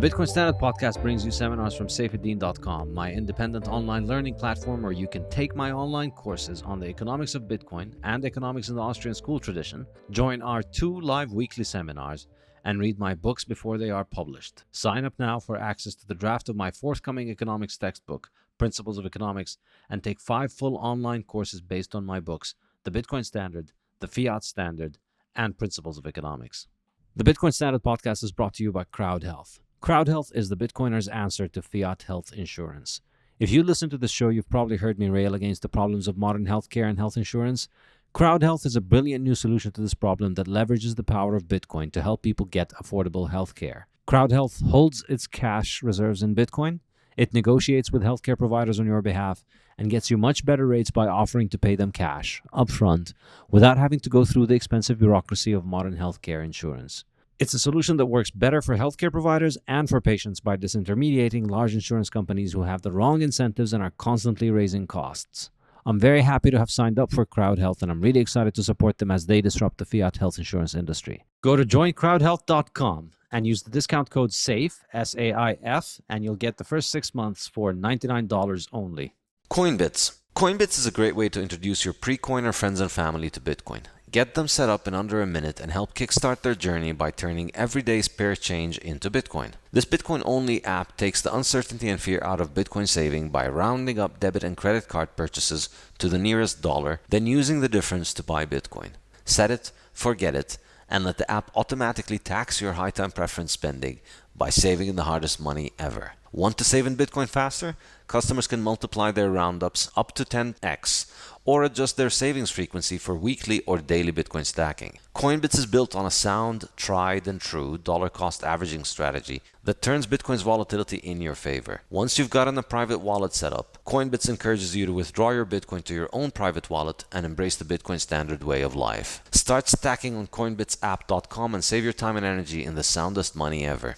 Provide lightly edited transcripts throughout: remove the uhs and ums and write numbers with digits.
The Bitcoin Standard podcast brings you seminars from Saifedean.com, my independent online learning platform where you can take my online courses on the economics of Bitcoin and economics in the Austrian school tradition, join our 2 live weekly seminars, and read my books before they are published. Sign up now for access to the draft of my forthcoming economics textbook, Principles of Economics, and take 5 full online courses based on my books, The Bitcoin Standard, The Fiat Standard, and Principles of Economics. The Bitcoin Standard podcast is brought to you by Crowd Health. Crowd Health is the Bitcoiner's answer to fiat health insurance. If you listen to this show, you've probably heard me rail against the problems of modern healthcare and health insurance. Crowd Health is a brilliant new solution to this problem that leverages the power of Bitcoin to help people get affordable healthcare. Crowd Health holds its cash reserves in Bitcoin. It negotiates with healthcare providers on your behalf and gets you much better rates by offering to pay them cash, upfront, without having to go through the expensive bureaucracy of modern healthcare insurance. It's a solution that works better for healthcare providers and for patients by disintermediating large insurance companies who have the wrong incentives and are constantly raising costs. I'm very happy to have signed up for Crowd Health, and I'm really excited to support them as they disrupt the fiat health insurance industry. Go to joincrowdhealth.com and use the discount code SAIF, S-A-I-F, and you'll get the first 6 months for $99 only. Coinbits. Coinbits is a great way to introduce your pre-coiner friends and family to Bitcoin. Get them set up in under a minute and help kickstart their journey by turning everyday spare change into Bitcoin. This Bitcoin-only app takes the uncertainty and fear out of Bitcoin saving by rounding up debit and credit card purchases to the nearest dollar, then using the difference to buy Bitcoin. Set it, forget it, and let the app automatically tax your high-time preference spending by saving the hardest money ever. Want to save in Bitcoin faster? Customers can multiply their roundups up to 10x or adjust their savings frequency for weekly or daily Bitcoin stacking. Coinbits is built on a sound, tried and true dollar cost averaging strategy that turns Bitcoin's volatility in your favor. Once you've gotten a private wallet set up, Coinbits encourages you to withdraw your Bitcoin to your own private wallet and embrace the Bitcoin Standard way of life. Start stacking on coinbitsapp.com and save your time and energy in the soundest money ever.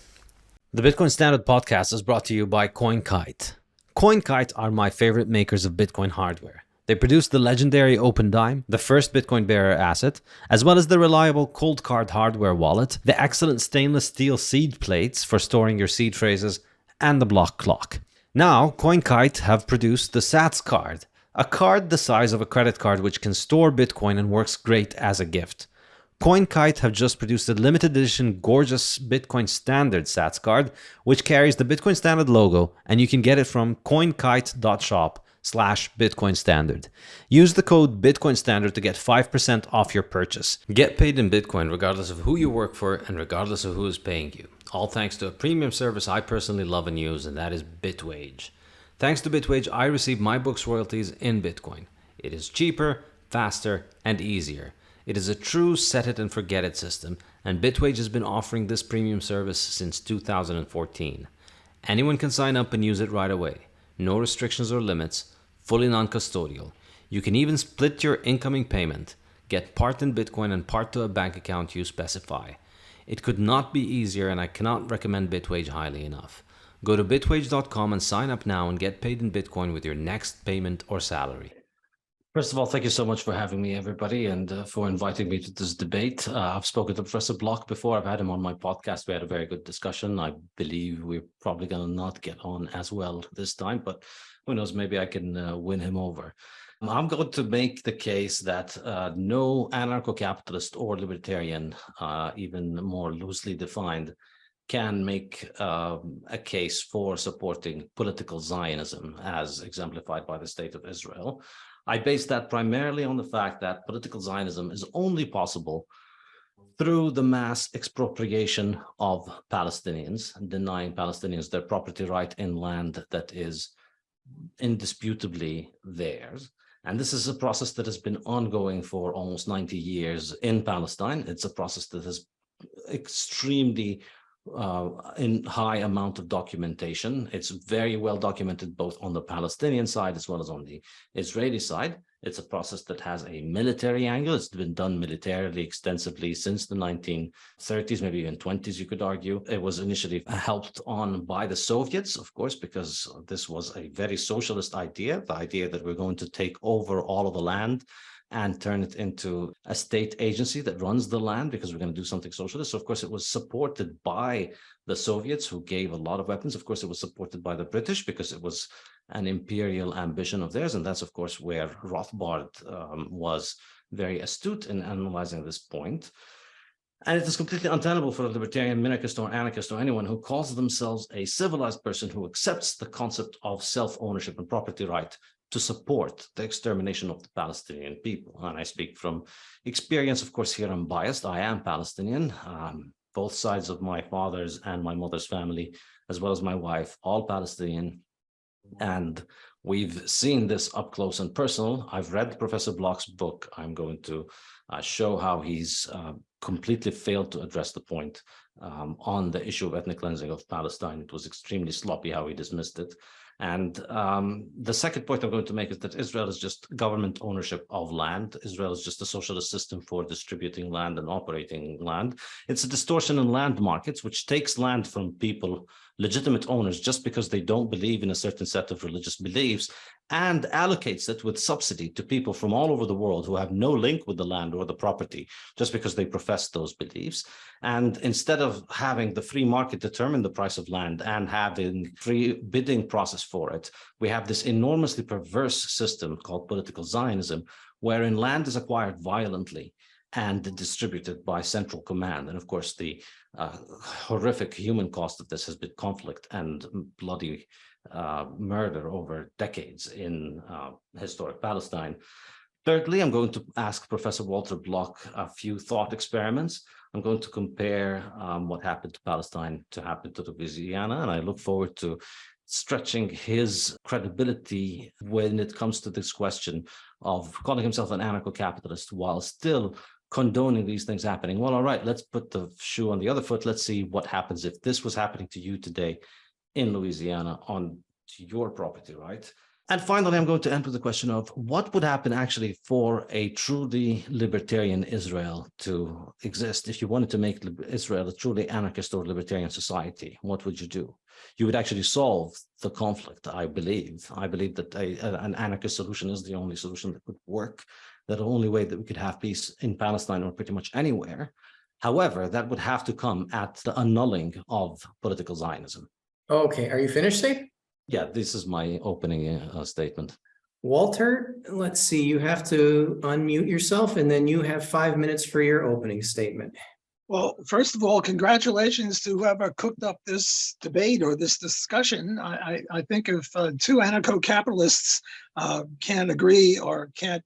The Bitcoin Standard podcast is brought to you by CoinKite. CoinKite are my favorite makers of Bitcoin hardware. They produce the legendary Open Dime, the first Bitcoin bearer asset, as well as the reliable Cold Card hardware wallet, the excellent stainless steel seed plates for storing your seed phrases, and the block clock. Now, CoinKite have produced the Sats card, a card the size of a credit card which can store Bitcoin and works great as a gift. CoinKite have just produced a limited edition gorgeous Bitcoin Standard Sats card, which carries the Bitcoin Standard logo, and you can get it from coinkite.shop/Bitcoin Standard. Use the code Bitcoin Standard to get 5% off your purchase. Get paid in Bitcoin regardless of who you work for and regardless of who is paying you. All thanks to a premium service I personally love and use, and that is Bitwage. Thanks to Bitwage, I receive my books royalties in Bitcoin. It is cheaper, faster, and easier. It is a true set it and forget it system, and Bitwage has been offering this premium service since 2014. Anyone can sign up and use it right away. No restrictions or limits, fully non-custodial. You can even split your incoming payment, get part in Bitcoin and part to a bank account you specify. It could not be easier, and I cannot recommend Bitwage highly enough. Go to bitwage.com and sign up now and get paid in Bitcoin with your next payment or salary. First of all, thank you so much for having me, everybody, and for inviting me to this debate. I've spoken to Professor Block before. I've had him on my podcast. We had a very good discussion. I believe we're probably going to not get on as well this time, but who knows, maybe I can win him over. I'm going to make the case that no anarcho-capitalist or libertarian, even more loosely defined, can make a case for supporting political Zionism as exemplified by the State of Israel. I base that primarily on the fact that political Zionism is only possible through the mass expropriation of Palestinians, denying Palestinians their property right in land that is indisputably theirs. And this is a process that has been ongoing for almost 90 years in Palestine. It's a process that has extremely in high amount of documentation. It's very well documented both on the Palestinian side as well as on the Israeli side. It's a process that has a military angle. It's been done militarily extensively since the 1930s, maybe even 20s, you could argue. It was initially helped on by the Soviets, of course, because this was a very socialist idea, the idea that we're going to take over all of the land and turn it into a state agency that runs the land because we're going to do something socialist. So of course it was supported by the Soviets, who gave a lot of weapons. Of course it was supported by the British because it was an imperial ambition of theirs. And that's of course where Rothbard was very astute in analyzing this point. And it is completely untenable for a libertarian, minarchist, or anarchist, or anyone who calls themselves a civilized person who accepts the concept of self-ownership and property right to support the extermination of the Palestinian people. And I speak from experience. Of course, here I'm biased. I am Palestinian. Both sides of my father's and my mother's family, as well as my wife, all Palestinian. And we've seen this up close and personal. I've read Professor Bloch's book. I'm going to show how he's completely failed to address the point on the issue of ethnic cleansing of Palestine. It was extremely sloppy how he dismissed it. And the second point I'm going to make is that Israel is just government ownership of land. Israel is just a socialist system for distributing land and operating land. It's a distortion in land markets, which takes land from people, legitimate owners, just because they don't believe in a certain set of religious beliefs, and allocates it with subsidy to people from all over the world who have no link with the land or the property, just because they profess those beliefs. And instead of having the free market determine the price of land and having free bidding process for it, we have this enormously perverse system called political Zionism, wherein land is acquired violently and distributed by central command. And of course, the horrific human cost of this has been conflict and bloody murder over decades in historic Palestine. Thirdly, I'm going to ask Professor Walter Bloch a few thought experiments. I'm going to compare what happened to Palestine to happen to Louisiana, and I look forward to stretching his credibility when it comes to this question of calling himself an anarcho-capitalist while still condoning these things happening. Well, all right, let's put the shoe on the other foot. Let's see what happens if this was happening to you today in Louisiana on your property, right? And finally, I'm going to end with the question of what would happen actually for a truly libertarian Israel to exist. If you wanted to make Israel a truly anarchist or libertarian society, what would you do? You would actually solve the conflict, I believe. I believe that an anarchist solution is the only solution that would work, that the only way that we could have peace in Palestine or pretty much anywhere. However, that would have to come at the annulling of political Zionism. Okay, are you finished, Saif? Yeah, this is my opening statement. Walter, let's see, you have to unmute yourself and then you have 5 minutes for your opening statement. Well, first of all, congratulations to whoever cooked up this debate or this discussion. I think if two anarcho-capitalists can't agree or can't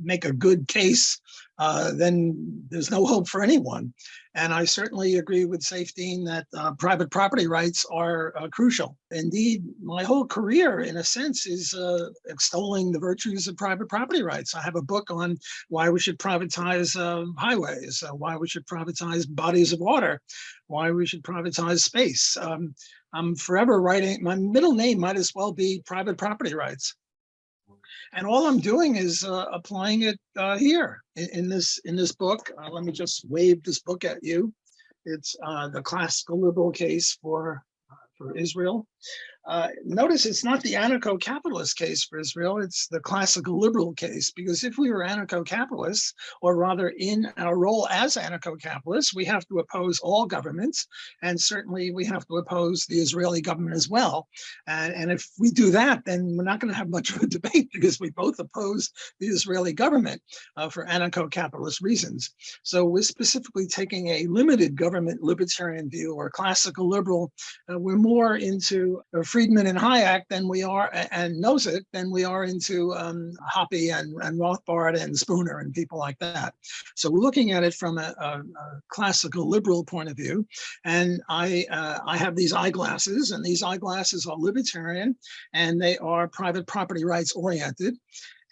make a good case, then there's no hope for anyone. And I certainly agree with Saifedean that private property rights are crucial. Indeed, my whole career, in a sense, is extolling the virtues of private property rights. I have a book on why we should privatize highways, why we should privatize bodies of water, why we should privatize space. I'm forever writing, my middle name might as well be private property rights. And all I'm doing is applying it here in this book. Let me just wave this book at you. It's the classical liberal case for Israel. Notice it's not the anarcho-capitalist case for Israel, it's the classical liberal case, because if we were anarcho-capitalists, or rather in our role as anarcho-capitalists, we have to oppose all governments, and certainly we have to oppose the Israeli government as well. And if we do that, then we're not going to have much of a debate, because we both oppose the Israeli government for anarcho-capitalist reasons. So we're specifically taking a limited government libertarian view, or classical liberal. We're more into Friedman and Hayek than we are, and Nozick, than we are into Hoppe and Rothbard and Spooner and people like that. So we're looking at it from a classical liberal point of view. And I have these eyeglasses, and these eyeglasses are libertarian, and they are private property rights oriented.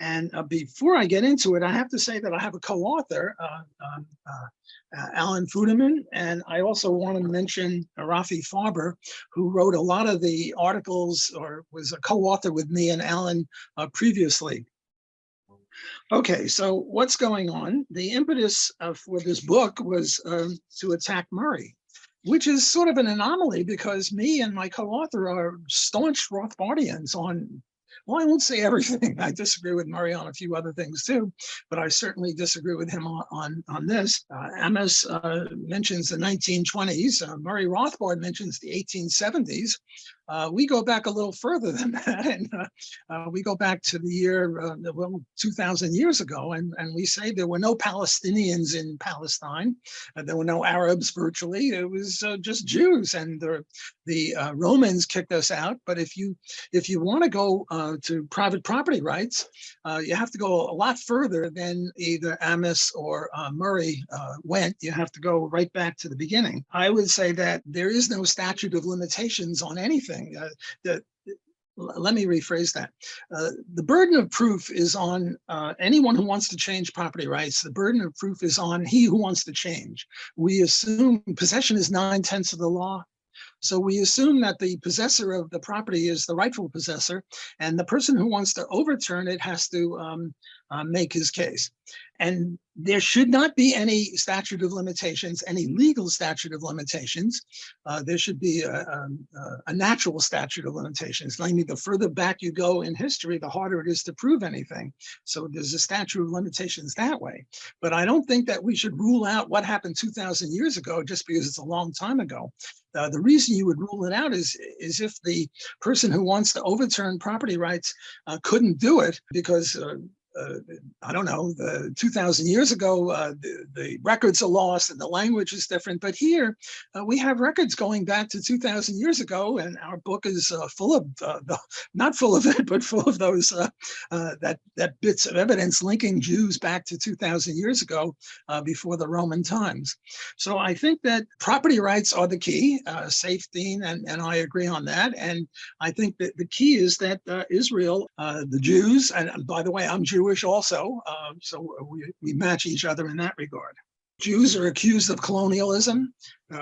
And before I get into it, I have to say that I have a co-author, Alan Fuderman, and I also want to mention Rafi Farber, who wrote a lot of the articles, or was a co-author with me and Alan previously. Okay, so what's going on? The impetus for this book was to attack Murray, which is sort of an anomaly, because me and my co-author are staunch Rothbardians on Well, I won't say everything. I disagree with Murray on a few other things too, but I certainly disagree with him on this. Ammous mentions the 1920s. Murray Rothbard mentions the 1870s. We go back a little further than that, and we go back to the year, 2,000 years ago, and we say there were no Palestinians in Palestine. There were no Arabs virtually. It was just Jews, and the Romans kicked us out. But if you want to go to private property rights, you have to go a lot further than either Ammous or Murray went. You have to go right back to the beginning. I would say that there is no statute of limitations on anything. Let me rephrase that. The burden of proof is on anyone who wants to change property rights. The burden of proof is on he who wants to change. We assume possession is 9/10 of the law. So we assume that the possessor of the property is the rightful possessor, and the person who wants to overturn it has to make his case. And there should not be any statute of limitations, any legal statute of limitations. There should be a natural statute of limitations. Namely, the further back you go in history, the harder it is to prove anything. So there's a statute of limitations that way. But I don't think that we should rule out what happened 2,000 years ago just because it's a long time ago. The reason you would rule it out is if the person who wants to overturn property rights couldn't do it because I don't know, 2,000 years ago, the records are lost and the language is different. But here we have records going back to 2,000 years ago, and our book is full of, not full of it, but full of those that bits of evidence linking Jews back to 2,000 years ago before the Roman times. So I think that property rights are the key. Saifedean and I agree on that. And I think that the key is that Israel, the Jews, and by the way, I'm Jewish also, so we match each other in that regard. Jews are accused of colonialism.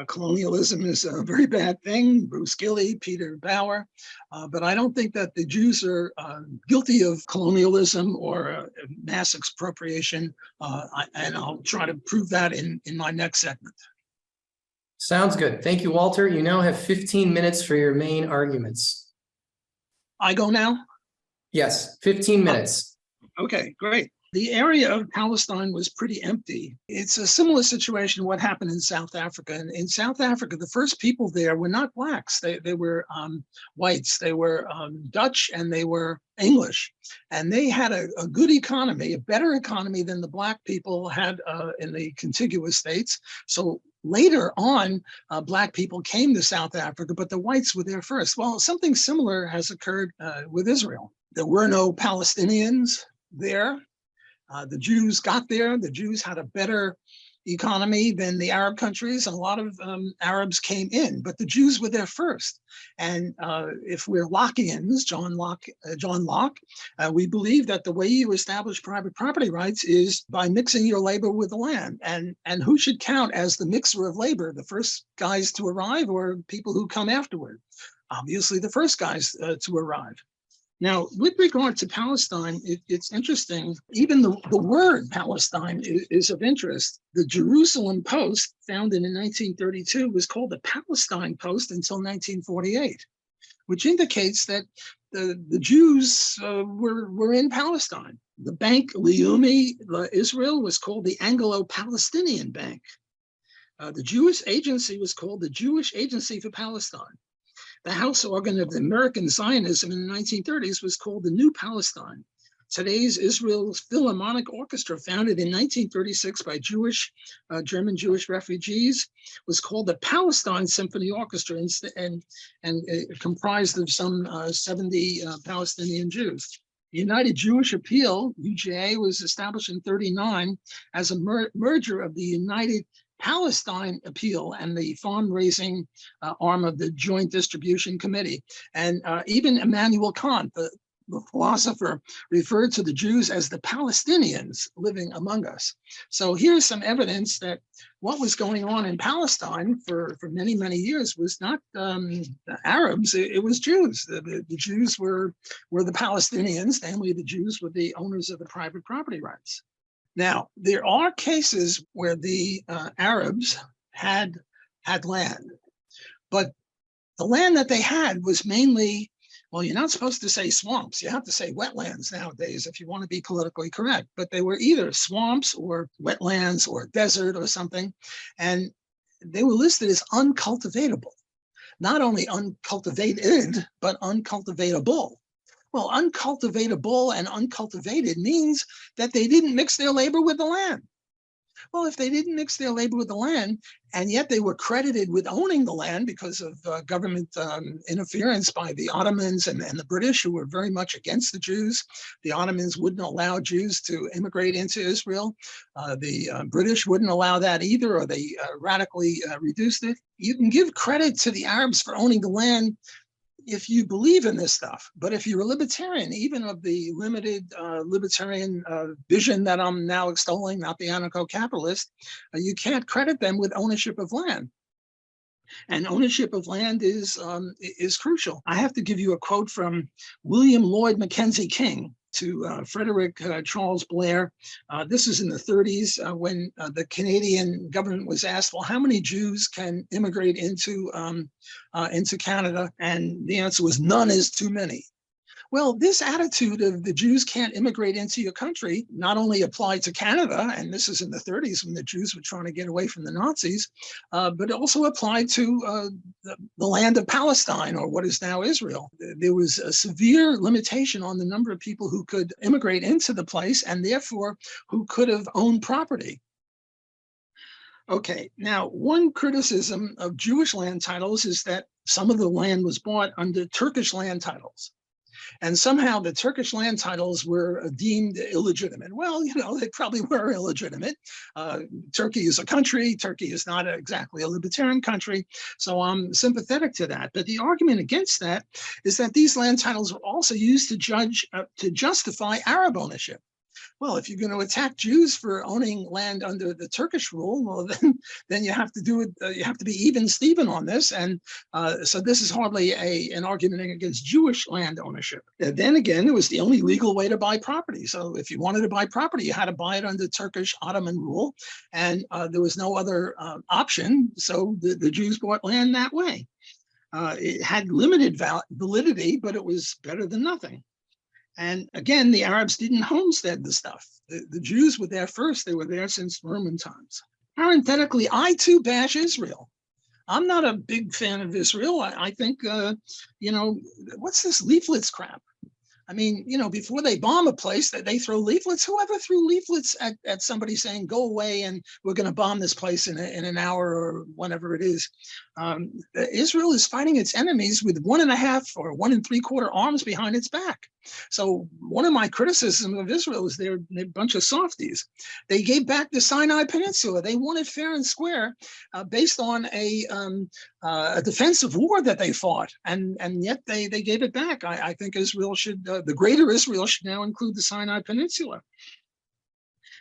Colonialism is a very bad thing. Bruce Gilley, Peter Bauer, but I don't think that the Jews are guilty of colonialism or mass expropriation, and I'll try to prove that in my next segment. Sounds good. Thank you, Walter. You now have 15 minutes for your main arguments. I go now? Yes, 15 minutes. Okay, great. The area of Palestine was pretty empty. It's a similar situation to what happened in South Africa. And in South Africa, the first people there were not blacks. They were whites. They were Dutch and they were English. And they had a good economy, a better economy than the black people had in the contiguous states. So later on, black people came to South Africa, but the whites were there first. Well, something similar has occurred with Israel. There were no Palestinians there. The Jews got there. The Jews had a better economy than the Arab countries, and a lot of Arabs came in, but the Jews were there first. And if we're Lockeans, John Locke, we believe that the way you establish private property rights is by mixing your labor with the land. And who should count as the mixer of labor, the first guys to arrive or people who come afterward? Obviously, the first guys to arrive. Now, with regard to Palestine, it's interesting. Even the word Palestine is of interest. The Jerusalem Post, founded in 1932, was called the Palestine Post until 1948, which indicates that the Jews were in Palestine. The Bank Leumi Israel was called the Anglo-Palestinian Bank. The Jewish Agency was called the Jewish Agency for Palestine. The house organ of the American Zionism in the 1930s was called the New Palestine. Today's Israel's Philharmonic Orchestra, founded in 1936 by German Jewish refugees, was called the Palestine Symphony Orchestra and comprised of some 70 Palestinian Jews. The United Jewish Appeal, UJA, was established in 1939 as a merger of the United Palestine Appeal and the farm-raising arm of the Joint Distribution Committee. And even Immanuel Kant, the philosopher, referred to the Jews as the Palestinians living among us. So here's some evidence that what was going on in Palestine for many, many years was not Arabs, it was Jews. The Jews were the Palestinians, namely the Jews were the owners of the private property rights. Now, there are cases where the Arabs had land, but the land that they had was mainly Well, you're not supposed to say swamps. You have to say wetlands nowadays if you want to be politically correct. But they were either swamps or wetlands or desert or something. And they were listed as uncultivatable. Not only uncultivated, but uncultivatable. Well, uncultivatable and uncultivated means that they didn't mix their labor with the land. Well, if they didn't mix their labor with the land, and yet they were credited with owning the land because of government interference by the Ottomans and the British, who were very much against the Jews. The Ottomans wouldn't allow Jews to immigrate into Israel. The British wouldn't allow that either, or they radically reduced it. You can give credit to the Arabs for owning the land if you believe in this stuff. But if you're a libertarian, even of the limited libertarian vision that I'm now extolling, not the anarcho-capitalist, you can't credit them with ownership of land. And ownership of land is crucial. I have to give you a quote from William Lloyd Mackenzie King to Frederick Charles Blair. This is in the 30s when the Canadian government was asked, well, how many Jews can immigrate into Canada? And the answer was none is too many. Well, this attitude of the Jews can't immigrate into your country not only applied to Canada, and this is in the 30s when the Jews were trying to get away from the Nazis, but it also applied to the land of Palestine, or what is now Israel. There was a severe limitation on the number of people who could immigrate into the place and therefore who could have owned property. Okay, now one criticism of Jewish land titles is that some of the land was bought under Turkish land titles. And somehow the Turkish land titles were deemed illegitimate. Well, you know, they probably were illegitimate. Turkey is a country. Turkey is not exactly a libertarian country. So I'm sympathetic to that. But the argument against that is that these land titles were also used to justify Arab ownership. Well, if you're going to attack Jews for owning land under the Turkish rule, well, then you have to do it. You have to be even Steven on this, and so this is hardly an argument against Jewish land ownership. And then again, it was the only legal way to buy property. So if you wanted to buy property, you had to buy it under Turkish Ottoman rule, and there was no other option. So the Jews bought land that way. It had limited validity, but it was better than nothing. And again, the Arabs didn't homestead the stuff. The Jews were there first. They were there since Roman times. Parenthetically, I too bash Israel. I'm not a big fan of Israel. I think, you know, what's this leaflets crap? I mean, you know, before they bomb a place, they throw leaflets. Whoever threw leaflets at somebody saying, go away and we're going to bomb this place in an hour or whenever it is. Israel is fighting its enemies with 1.5 or 1 3/4 arms behind its back. So one of my criticisms of Israel is they're a bunch of softies. They gave back the Sinai Peninsula. They won it fair and square based on a defensive war that they fought, and yet they gave it back. I think Israel should, the greater Israel should now include the Sinai Peninsula.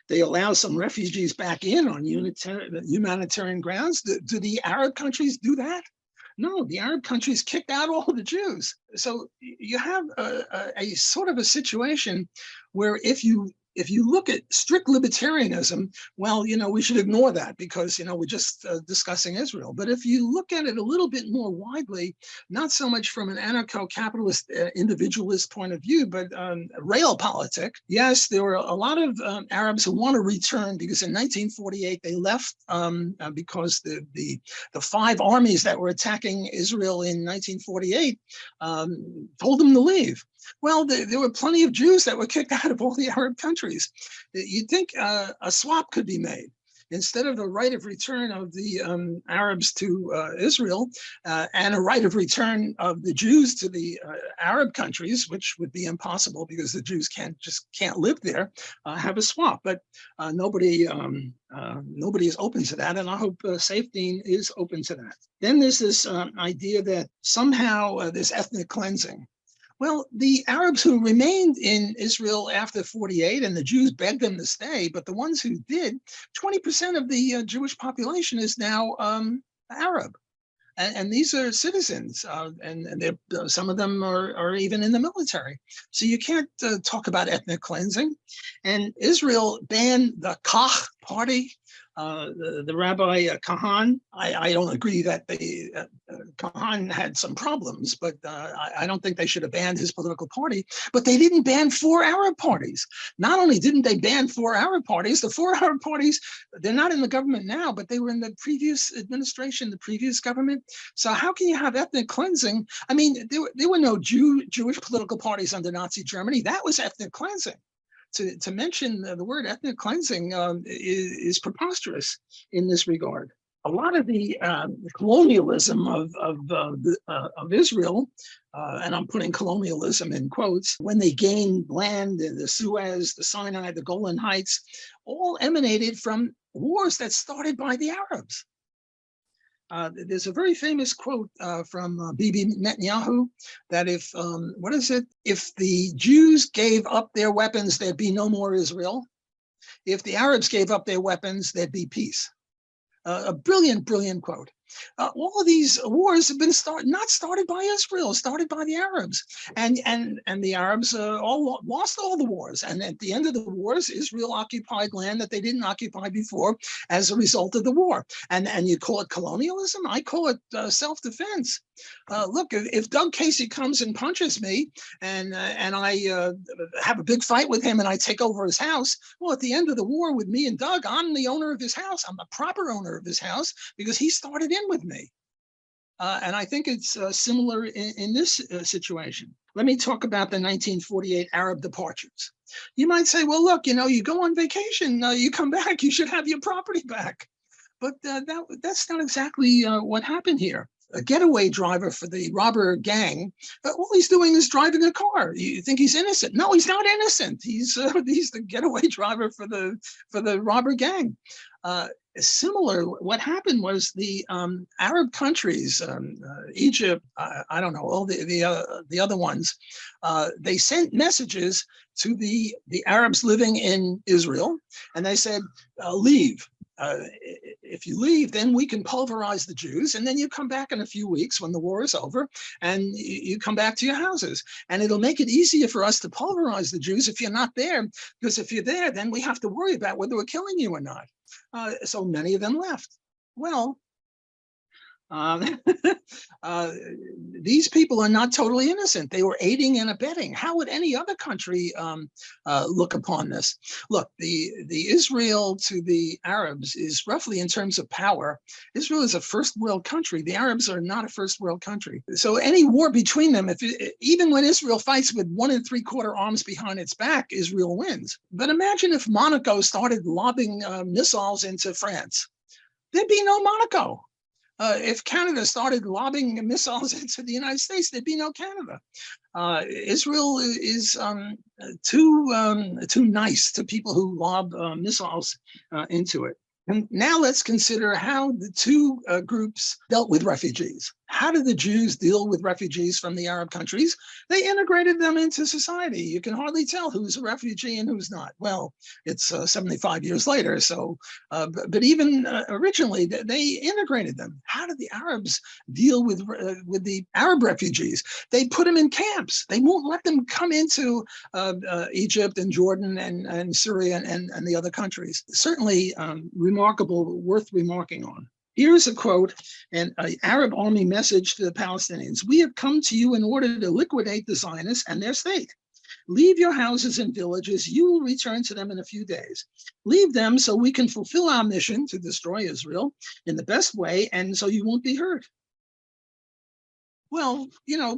They allow some refugees back in on humanitarian grounds. Do the Arab countries do that? No, the Arab countries kicked out all the Jews. So you have a sort of a situation where if you look at strict libertarianism, well, you know, we should ignore that because, you know, we're just discussing Israel. But if you look at it a little bit more widely, not so much from an anarcho-capitalist individualist point of view, but realpolitik, yes, there were a lot of Arabs who want to return because in 1948 they left because the 5 armies that were attacking Israel in 1948 told them to leave. Well, there were plenty of Jews that were kicked out of all the Arab countries. You'd think a swap could be made. Instead of the right of return of the Arabs to Israel and a right of return of the Jews to the Arab countries, which would be impossible because the Jews can't live there, have a swap. But nobody is open to that, and I hope Saifedean is open to that. Then there's this idea that somehow there's ethnic cleansing. Well, the Arabs who remained in Israel after 48, and the Jews begged them to stay, but the ones who did, 20% of the Jewish population is now Arab. And these are citizens, and some of them are even in the military. So you can't talk about ethnic cleansing. And Israel banned the Kach party, the Rabbi Kahan. I don't agree that the Khan had some problems, but I don't think they should have banned his political party. But they didn't ban 4 Arab parties. Not only didn't they ban 4 Arab parties, the 4 Arab parties, they're not in the government now, but they were in the previous administration, the previous government. So how can you have ethnic cleansing? I mean, there were no Jewish political parties under Nazi Germany. That was ethnic cleansing. To mention the word ethnic cleansing is preposterous in this regard. A lot of the colonialism of Israel, and I'm putting colonialism in quotes, when they gained land in the Suez, the Sinai, the Golan Heights, all emanated from wars that started by the Arabs. There's a very famous quote from Bibi Netanyahu that if the Jews gave up their weapons, there'd be no more Israel. If the Arabs gave up their weapons, there'd be peace. A brilliant, brilliant quote. All of these wars have been not started by Israel, started by the Arabs, and the Arabs all lost all the wars. And at the end of the wars, Israel occupied land that they didn't occupy before as a result of the war. And you call it colonialism? I call it self-defense. Look, if Doug Casey comes and punches me, and I have a big fight with him, and I take over his house, well, at the end of the war with me and Doug, I'm the owner of his house. I'm the proper owner of his house because he started in with me. And I think it's similar in this situation. Let me talk about the 1948 Arab departures. You might say, well, look, you go on vacation, you come back, you should have your property back. But that's not exactly what happened here. A getaway driver for the robber gang, all he's doing is driving a car. You think he's innocent? No, he's not innocent. He's the getaway driver for the robber gang. Similar, what happened was the Arab countries, Egypt, I don't know, all the other ones, they sent messages to the Arabs living in Israel, and they said, leave. If you leave, then we can pulverize the Jews, and then you come back in a few weeks when the war is over, and you come back to your houses. And it'll make it easier for us to pulverize the Jews if you're not there, because if you're there, then we have to worry about whether we're killing you or not. So many of them left. Well, these people are not totally innocent. They were aiding and abetting. How would any other country look upon this? Look, the Israel to the Arabs is roughly, in terms of power, Israel is a first world country. The Arabs are not a first world country. So any war between them, even when Israel fights with 1 3/4 arms behind its back, Israel wins. But imagine if Monaco started lobbing missiles into France. There'd be no Monaco. If Canada started lobbing missiles into the United States, there'd be no Canada. Israel is too nice to people who lob missiles into it. And now let's consider how the two groups dealt with refugees. How did the Jews deal with refugees from the Arab countries? They integrated them into society. You can hardly tell who's a refugee and who's not. Well, it's 75 years later. So, but even originally, they integrated them. How did the Arabs deal with the Arab refugees? They put them in camps. They won't let them come into Egypt and Jordan and Syria and the other countries. Certainly remarkable, worth remarking on. Here's a quote, an Arab army message to the Palestinians. We have come to you in order to liquidate the Zionists and their state. Leave your houses and villages. You will return to them in a few days. Leave them so we can fulfill our mission to destroy Israel in the best way, and so you won't be hurt. Well,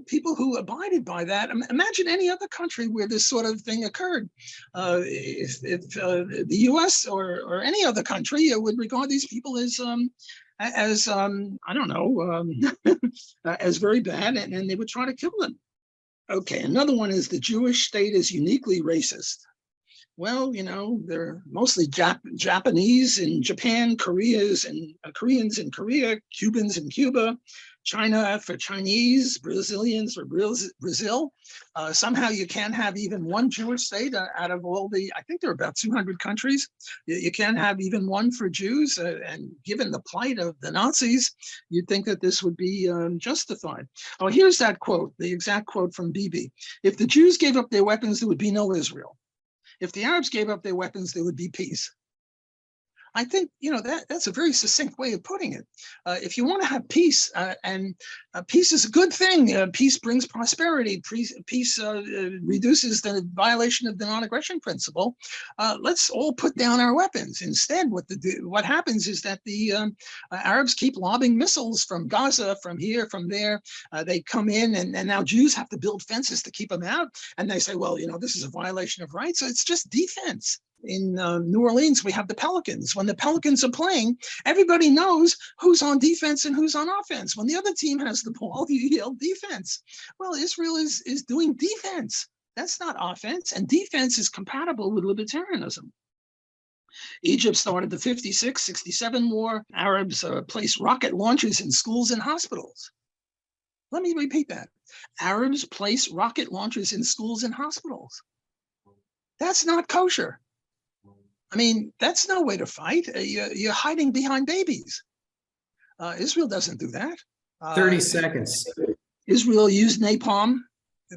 people who abided by that, imagine any other country where this sort of thing occurred. If the US or any other country would regard these people as I don't know, as very bad, and they would try to kill them. Okay, another one is the Jewish state is uniquely racist. Well, they're mostly Japanese in Japan, Koreans in Korea, Cubans in Cuba, China for Chinese, Brazilians for Brazil. Somehow you can't have even one Jewish state out of all I think there are about 200 countries. You can't have even one for Jews. And given the plight of the Nazis, you'd think that this would be justified. Oh, here's that quote, the exact quote from Bibi. If the Jews gave up their weapons, there would be no Israel. If the Arabs gave up their weapons, there would be peace. I think, that's a very succinct way of putting it. If you want to have peace, and peace is a good thing, peace brings prosperity, peace reduces the violation of the non-aggression principle, let's all put down our weapons. Instead, what happens is that the Arabs keep lobbing missiles from Gaza, from here, from there. They come in, and now Jews have to build fences to keep them out. And they say, well, this is a violation of rights. So it's just defense. In New Orleans, we have the Pelicans. When the Pelicans are playing, everybody knows who's on defense and who's on offense. When the other team has the ball, you yell defense. Well, Israel is doing defense. That's not offense. And defense is compatible with libertarianism. Egypt started the 56-67 war. Arabs placed rocket launchers in schools and hospitals. Let me repeat that. Arabs place rocket launchers in schools and hospitals. That's not kosher. I mean, that's no way to fight. You're hiding behind babies. Israel doesn't do that. 30 seconds. Israel used napalm,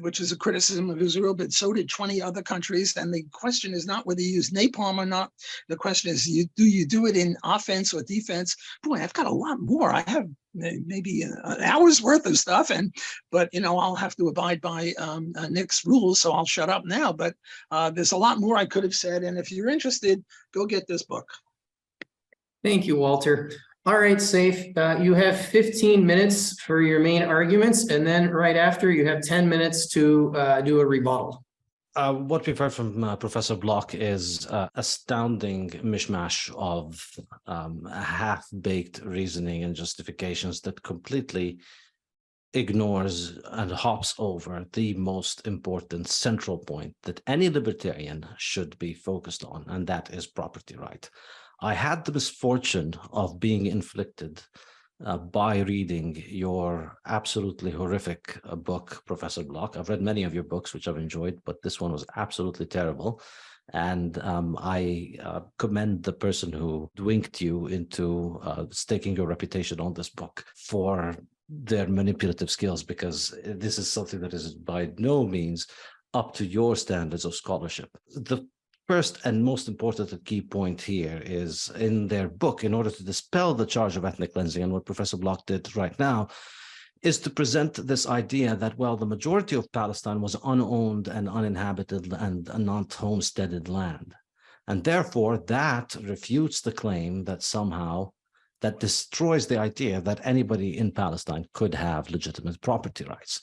which is a criticism of Israel, but so did 20 other countries. And the question is not whether you use napalm or not. The question is, do you do it in offense or defense? Boy, I've got a lot more. I have maybe an hour's worth of stuff, but I'll have to abide by Nick's rules, so I'll shut up now. But there's a lot more I could have said, and if you're interested, go get this book. Thank you, Walter. All right, Saif, you have 15 minutes for your main arguments, and then right after you have 10 minutes to do a rebuttal. What we've heard from Professor Block is astounding mishmash of half-baked reasoning and justifications that completely ignores and hops over the most important central point that any libertarian should be focused on, and that is property right. I had the misfortune of being inflicted by reading your absolutely horrific book, Professor Block. I've read many of your books, which I've enjoyed, but this one was absolutely terrible. And I commend the person who winked you into staking your reputation on this book for their manipulative skills, because this is something that is by no means up to your standards of scholarship. The first and most important key point here is in their book, in order to dispel the charge of ethnic cleansing, and what Professor Block did right now, is to present this idea that, well, the majority of Palestine was unowned and uninhabited and not homesteaded land. And therefore, that refutes the claim that somehow that destroys the idea that anybody in Palestine could have legitimate property rights.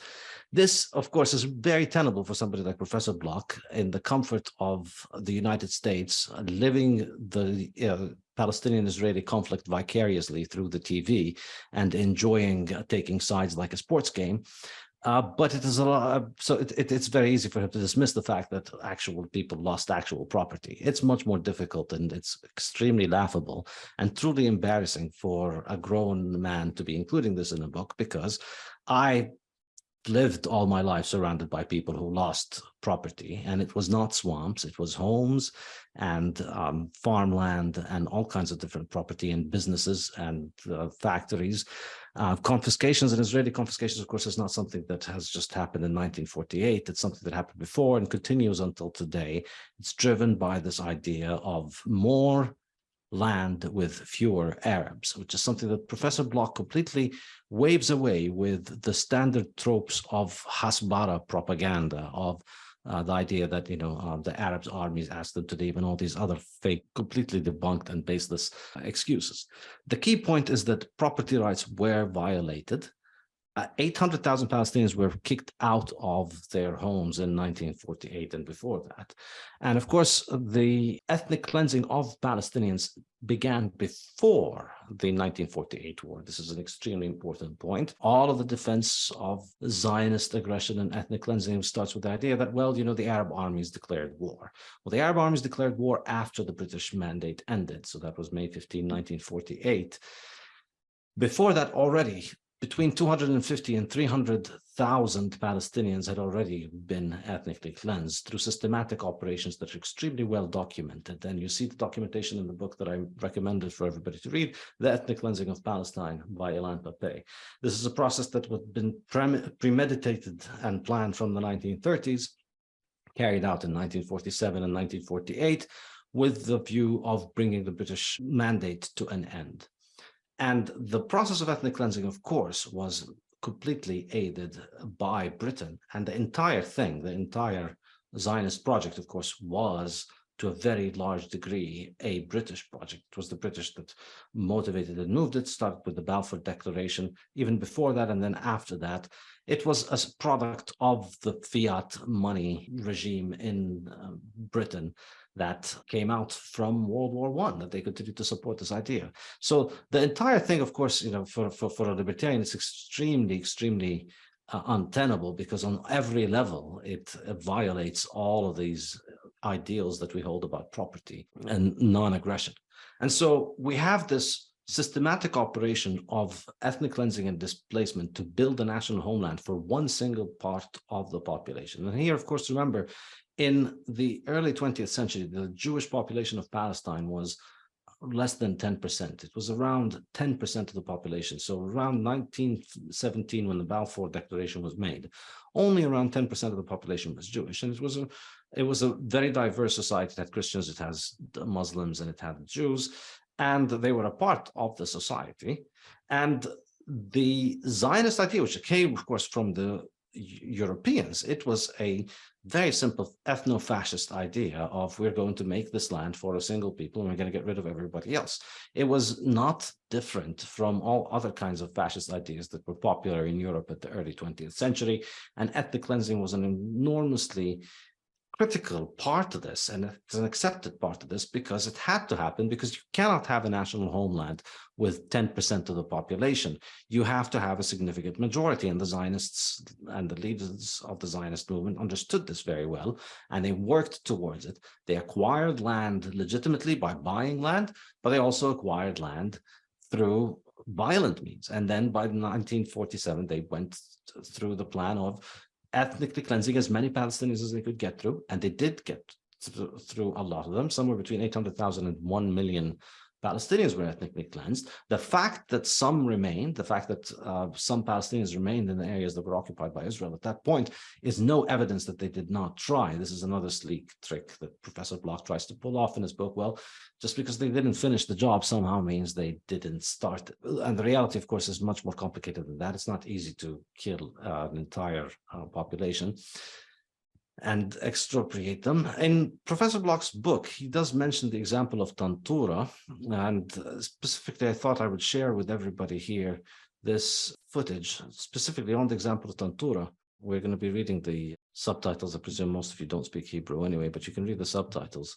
This, of course, is very tenable for somebody like Professor Block in the comfort of the United States, living the Palestinian-Israeli conflict vicariously through the TV and enjoying taking sides like a sports game. But it is a lot, so it's very easy for him to dismiss the fact that actual people lost actual property. It's much more difficult, and it's extremely laughable and truly embarrassing for a grown man to be including this in a book, because I lived all my life surrounded by people who lost property, and it was not swamps, it was homes and farmland and all kinds of different property and businesses and factories. Confiscations and Israeli confiscations, of course, is not something that has just happened in 1948. It's something that happened before and continues until today. It's driven by this idea of more land with fewer Arabs, which is something that Professor Block completely waves away with the standard tropes of Hasbara propaganda, of the idea that, the Arabs' armies asked them to leave, and all these other fake, completely debunked and baseless excuses. The key point is that property rights were violated. 800,000 Palestinians were kicked out of their homes in 1948 and before that. And of course, the ethnic cleansing of Palestinians began before the 1948 war. This is an extremely important point. All of the defense of Zionist aggression and ethnic cleansing starts with the idea that, well, the Arab armies declared war. Well, the Arab armies declared war after the British mandate ended. So that was May 15, 1948. Before that, already, between 250 and 300,000 Palestinians had already been ethnically cleansed through systematic operations that are extremely well documented. And you see the documentation in the book that I recommended for everybody to read, The Ethnic Cleansing of Palestine by Ilan Pappé. This is a process that had been premeditated and planned from the 1930s, carried out in 1947 and 1948, with the view of bringing the British mandate to an end. And the process of ethnic cleansing, of course, was completely aided by Britain. And the entire thing, the entire Zionist project, of course, was to a very large degree a British project. It was the British that motivated and moved it, started with the Balfour Declaration, even before that, and then after that. It was a product of the fiat money regime in Britain that came out from World War I, that they continued to support this idea. So the entire thing, of course, for a libertarian, is extremely untenable, because on every level it violates all of these ideals that we hold about property and non-aggression. And so we have this systematic operation of ethnic cleansing and displacement to build a national homeland for one single part of the population. And here, of course, remember, in the early 20th century, the Jewish population of Palestine was less than 10%. It was around 10% of the population. So around 1917, when the Balfour Declaration was made, only around 10% of the population was Jewish. And it was a very diverse society. It had Christians, it has Muslims, and it had Jews, and they were a part of the society. And the Zionist idea, which came, of course, from the Europeans, it was a very simple ethno-fascist idea of, we're going to make this land for a single people and we're going to get rid of everybody else. It was not different from all other kinds of fascist ideas that were popular in Europe at the early 20th century. And ethnic cleansing was an enormously critical part of this, and it's an accepted part of this, because it had to happen, because you cannot have a national homeland with 10% of the population. You have to have a significant majority, and the Zionists and the leaders of the Zionist movement understood this very well, and they worked towards it. They acquired land legitimately by buying land, but they also acquired land through violent means. And then by 1947, they went through the plan of ethnically cleansing as many Palestinians as they could get through, and they did get through a lot of them. Somewhere between 800,000 and 1 million Palestinians were ethnically cleansed. The fact that some remained, the fact that some Palestinians remained in the areas that were occupied by Israel at that point, is no evidence that they did not try. This is another sleek trick that Professor Block tries to pull off in his book. Well, just because they didn't finish the job somehow means they didn't start. And the reality, of course, is much more complicated than that. It's not easy to kill an entire population and expropriate them. In Professor Block's book, he does mention the example of Tantura, and specifically I thought I would share with everybody here this footage, specifically on the example of Tantura. We're going to be reading the subtitles. I presume most of you don't speak Hebrew anyway, but you can read the subtitles.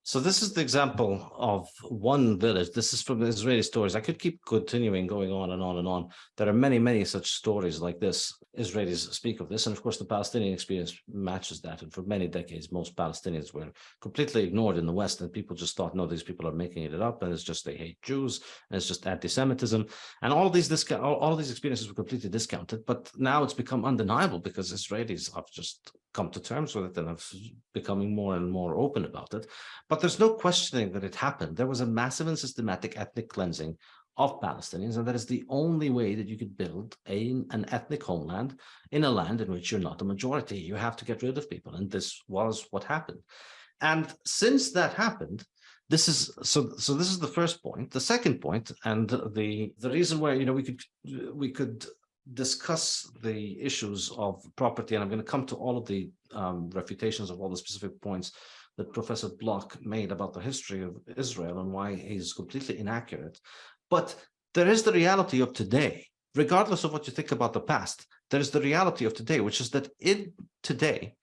So this is the example of one village. This is from the Israeli stories. I could keep continuing going on and on and on. There are many, many such stories like this. Israelis speak of this. And of course, the Palestinian experience matches that. And for many decades, most Palestinians were completely ignored in the West. And people just thought, no, these people are making it up. And it's just they hate Jews. And it's just anti-Semitism. And all of these experiences were completely discounted. But now it's become undeniable because Israelis have just come to terms with it and have becoming more and more open about it. But there's no questioning that it happened. There was a massive and systematic ethnic cleansing of Palestinians, and that is the only way that you could build an ethnic homeland in a land in which you're not a majority. You have to get rid of people, and this was what happened. And since that happened, this is the first point. The second point, and the reason why we could discuss the issues of property, and I'm going to come to all of the refutations of all the specific points that Professor Block made about the history of Israel and why he's completely inaccurate. But there is the reality of today, regardless of what you think about the past. There is the reality of today, which is that today,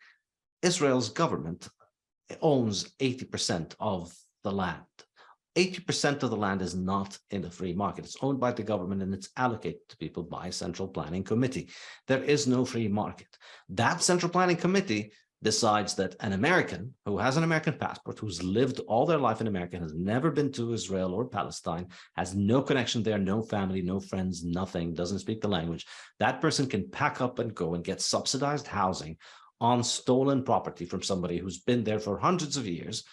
Israel's government owns 80% of the land. 80% of the land is not in the free market. It's owned by the government and it's allocated to people by a central planning committee. There is no free market. That central planning committee decides that an American who has an American passport, who's lived all their life in America, has never been to Israel or Palestine, has no connection there, no family, no friends, nothing, doesn't speak the language, that person can pack up and go and get subsidized housing on stolen property from somebody who's been there for hundreds of years,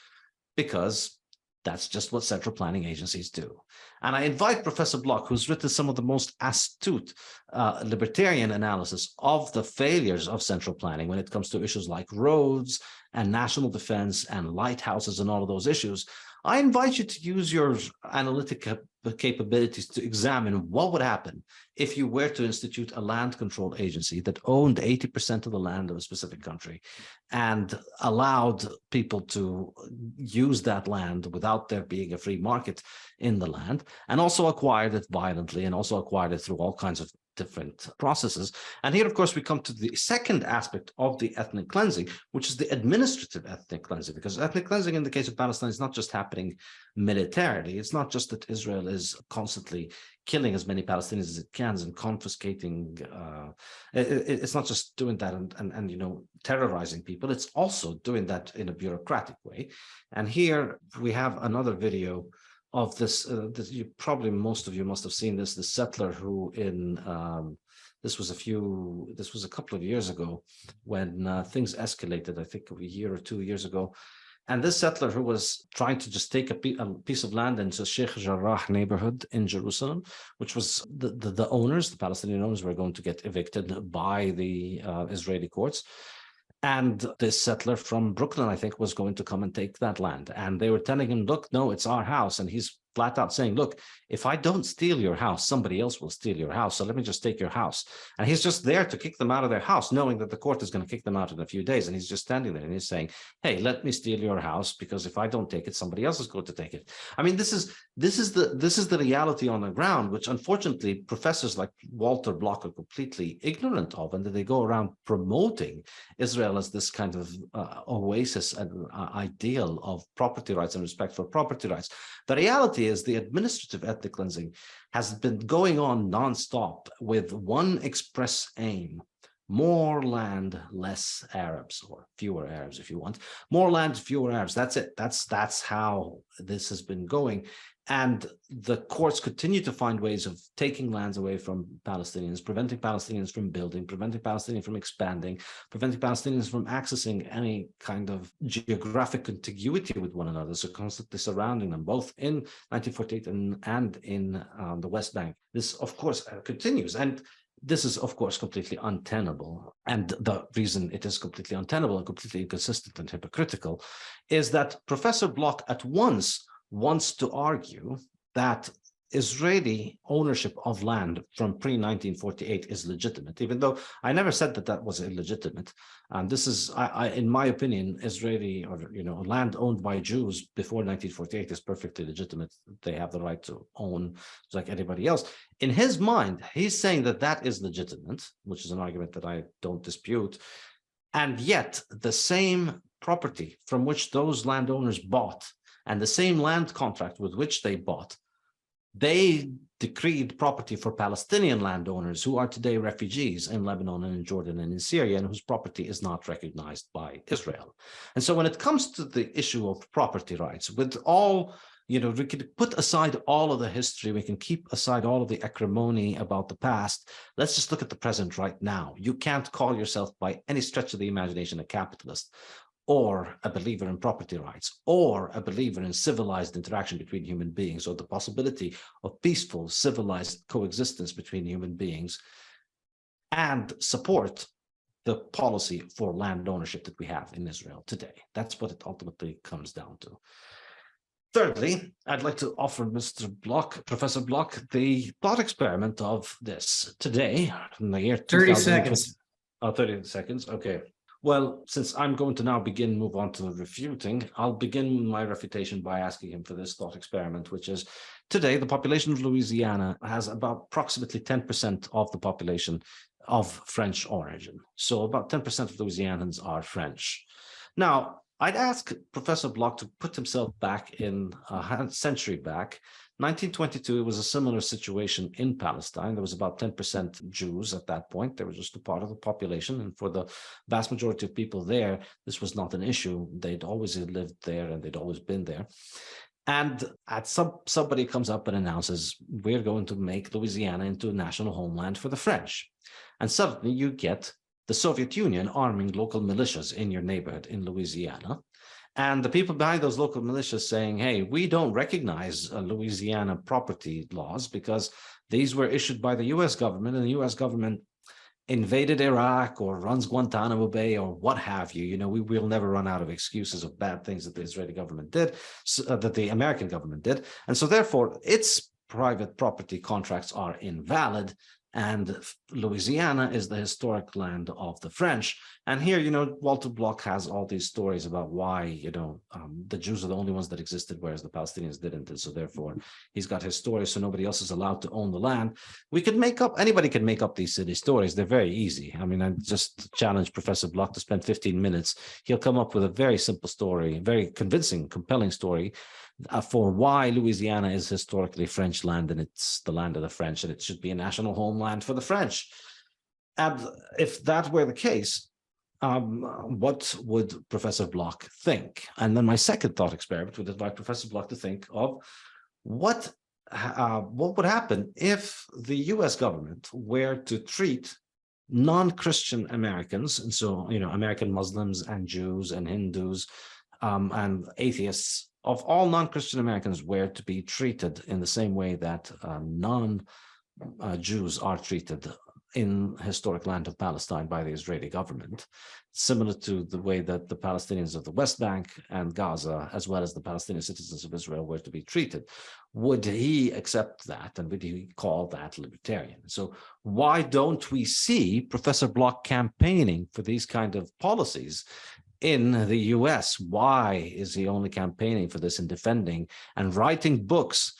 because that's just what central planning agencies do. And I invite Professor Block, who's written some of the most astute libertarian analysis of the failures of central planning when it comes to issues like roads and national defense and lighthouses and all of those issues. I invite you to use your analytic capabilities to examine what would happen if you were to institute a land control agency that owned 80% of the land of a specific country and allowed people to use that land without there being a free market in the land, and also acquired it violently and also acquired it through all kinds of different processes. And here, of course, we come to the second aspect of the ethnic cleansing, which is the administrative ethnic cleansing, because ethnic cleansing in the case of Palestine is not just happening militarily. It's not just that Israel is constantly killing as many Palestinians as it can and confiscating. It's not just doing that and you know, terrorizing people. It's also doing that in a bureaucratic way. And here we have another video of this, most of you must have seen this, the settler who this was a couple of years ago when things escalated, I think a year or 2 years ago. And this settler who was trying to just take a piece of land into Sheikh Jarrah neighborhood in Jerusalem, which was the owners, the Palestinian owners, were going to get evicted by the Israeli courts. And this settler from Brooklyn, I think, was going to come and take that land. And they were telling him, look, no, it's our house. And he's flat out saying, look, if I don't steal your house, somebody else will steal your house. So let me just take your house. And he's just there to kick them out of their house, knowing that the court is going to kick them out in a few days. And he's just standing there and he's saying, hey, let me steal your house, because if I don't take it, somebody else is going to take it. I mean, this is the reality on the ground, which unfortunately professors like Walter Block are completely ignorant of, and that they go around promoting Israel as this kind of oasis and ideal of property rights and respect for property rights. The reality is the administrative ethnic cleansing has been going on nonstop with one express aim: more land, less Arabs, or fewer Arabs if you want. More land, fewer Arabs. That's it. That's how this has been going. And the courts continue to find ways of taking lands away from Palestinians, preventing Palestinians from building, preventing Palestinians from expanding, preventing Palestinians from accessing any kind of geographic contiguity with one another, so constantly surrounding them, both in 1948 and in the West Bank. This, of course, continues. And this is, of course, completely untenable. And the reason it is completely untenable and completely inconsistent and hypocritical is that Professor Block at once wants to argue that Israeli ownership of land from pre-1948 is legitimate, even though I never said that that was illegitimate. And this is, in my opinion, Israeli, or land owned by Jews before 1948 is perfectly legitimate. They have the right to own like anybody else. In his mind, he's saying that that is legitimate, which is an argument that I don't dispute. And yet the same property from which those landowners bought and the same land contract with which they bought, they decreed property for Palestinian landowners who are today refugees in Lebanon and in Jordan and in Syria, and whose property is not recognized by Israel. And so when it comes to the issue of property rights, with all, we can put aside all of the history, we can keep aside all of the acrimony about the past. Let's just look at the present right now. You can't call yourself by any stretch of the imagination a capitalist, or a believer in property rights, or a believer in civilized interaction between human beings, or the possibility of peaceful, civilized coexistence between human beings, and support the policy for land ownership that we have in Israel today. That's what it ultimately comes down to. Thirdly, I'd like to offer Mr. Block, Professor Block, the thought experiment of this. Today, in the year 30 seconds. Oh, 30 seconds, okay. Well, since I'm going to now move on to the refuting, I'll begin my refutation by asking him for this thought experiment, which is, today, the population of Louisiana has about approximately 10% of the population of French origin. So about 10% of Louisianans are French. Now, I'd ask Professor Block to put himself back in a century back. 1922, it was a similar situation in Palestine. There was about 10% Jews at that point. They were just a part of the population. And for the vast majority of people there, this was not an issue. They'd always lived there and they'd always been there. And somebody comes up and announces, we're going to make Louisiana into a national homeland for the French. And suddenly you get the Soviet Union arming local militias in your neighborhood in Louisiana. And the people behind those local militias saying, hey, we don't recognize Louisiana property laws because these were issued by the US government, and the US government invaded Iraq or runs Guantanamo Bay or what have you. You know, we will never run out of excuses of bad things that the Israeli government did, that the American government did. And so therefore, its private property contracts are invalid. And Louisiana is the historic land of the French. And here, you know, Walter Block has all these stories about why, you know, the Jews are the only ones that existed, whereas the Palestinians didn't. And so therefore, he's got his stories, so nobody else is allowed to own the land. We could make up, anybody can make up these silly stories. They're very easy. I mean, I just challenge Professor Block to spend 15 minutes. He'll come up with a very simple story, very convincing, compelling story for why Louisiana is historically French land, and it's the land of the French, and it should be a national homeland for the French. And if that were the case, what would Professor Block think? And then my second thought experiment would invite Professor Block to think of what would happen if the US government were to treat non-Christian Americans, and so, you know, American Muslims and Jews and Hindus and atheists, of all non-Christian Americans, were to be treated in the same way that non-Jews are treated in historic land of Palestine by the Israeli government, similar to the way that the Palestinians of the West Bank and Gaza, as well as the Palestinian citizens of Israel, were to be treated. Would he accept that, and would he call that libertarian? So why don't we see Professor Block campaigning for these kind of policies in the US? Why is he only campaigning for this and defending and writing books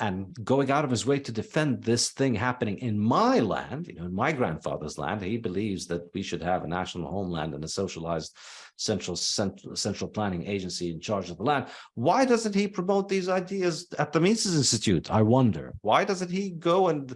and going out of his way to defend this thing happening in my land, you know, in my grandfather's land? He believes that we should have a national homeland and a socialized central planning agency in charge of the land. Why doesn't he promote these ideas at the Mises Institute? I wonder. Why doesn't he go and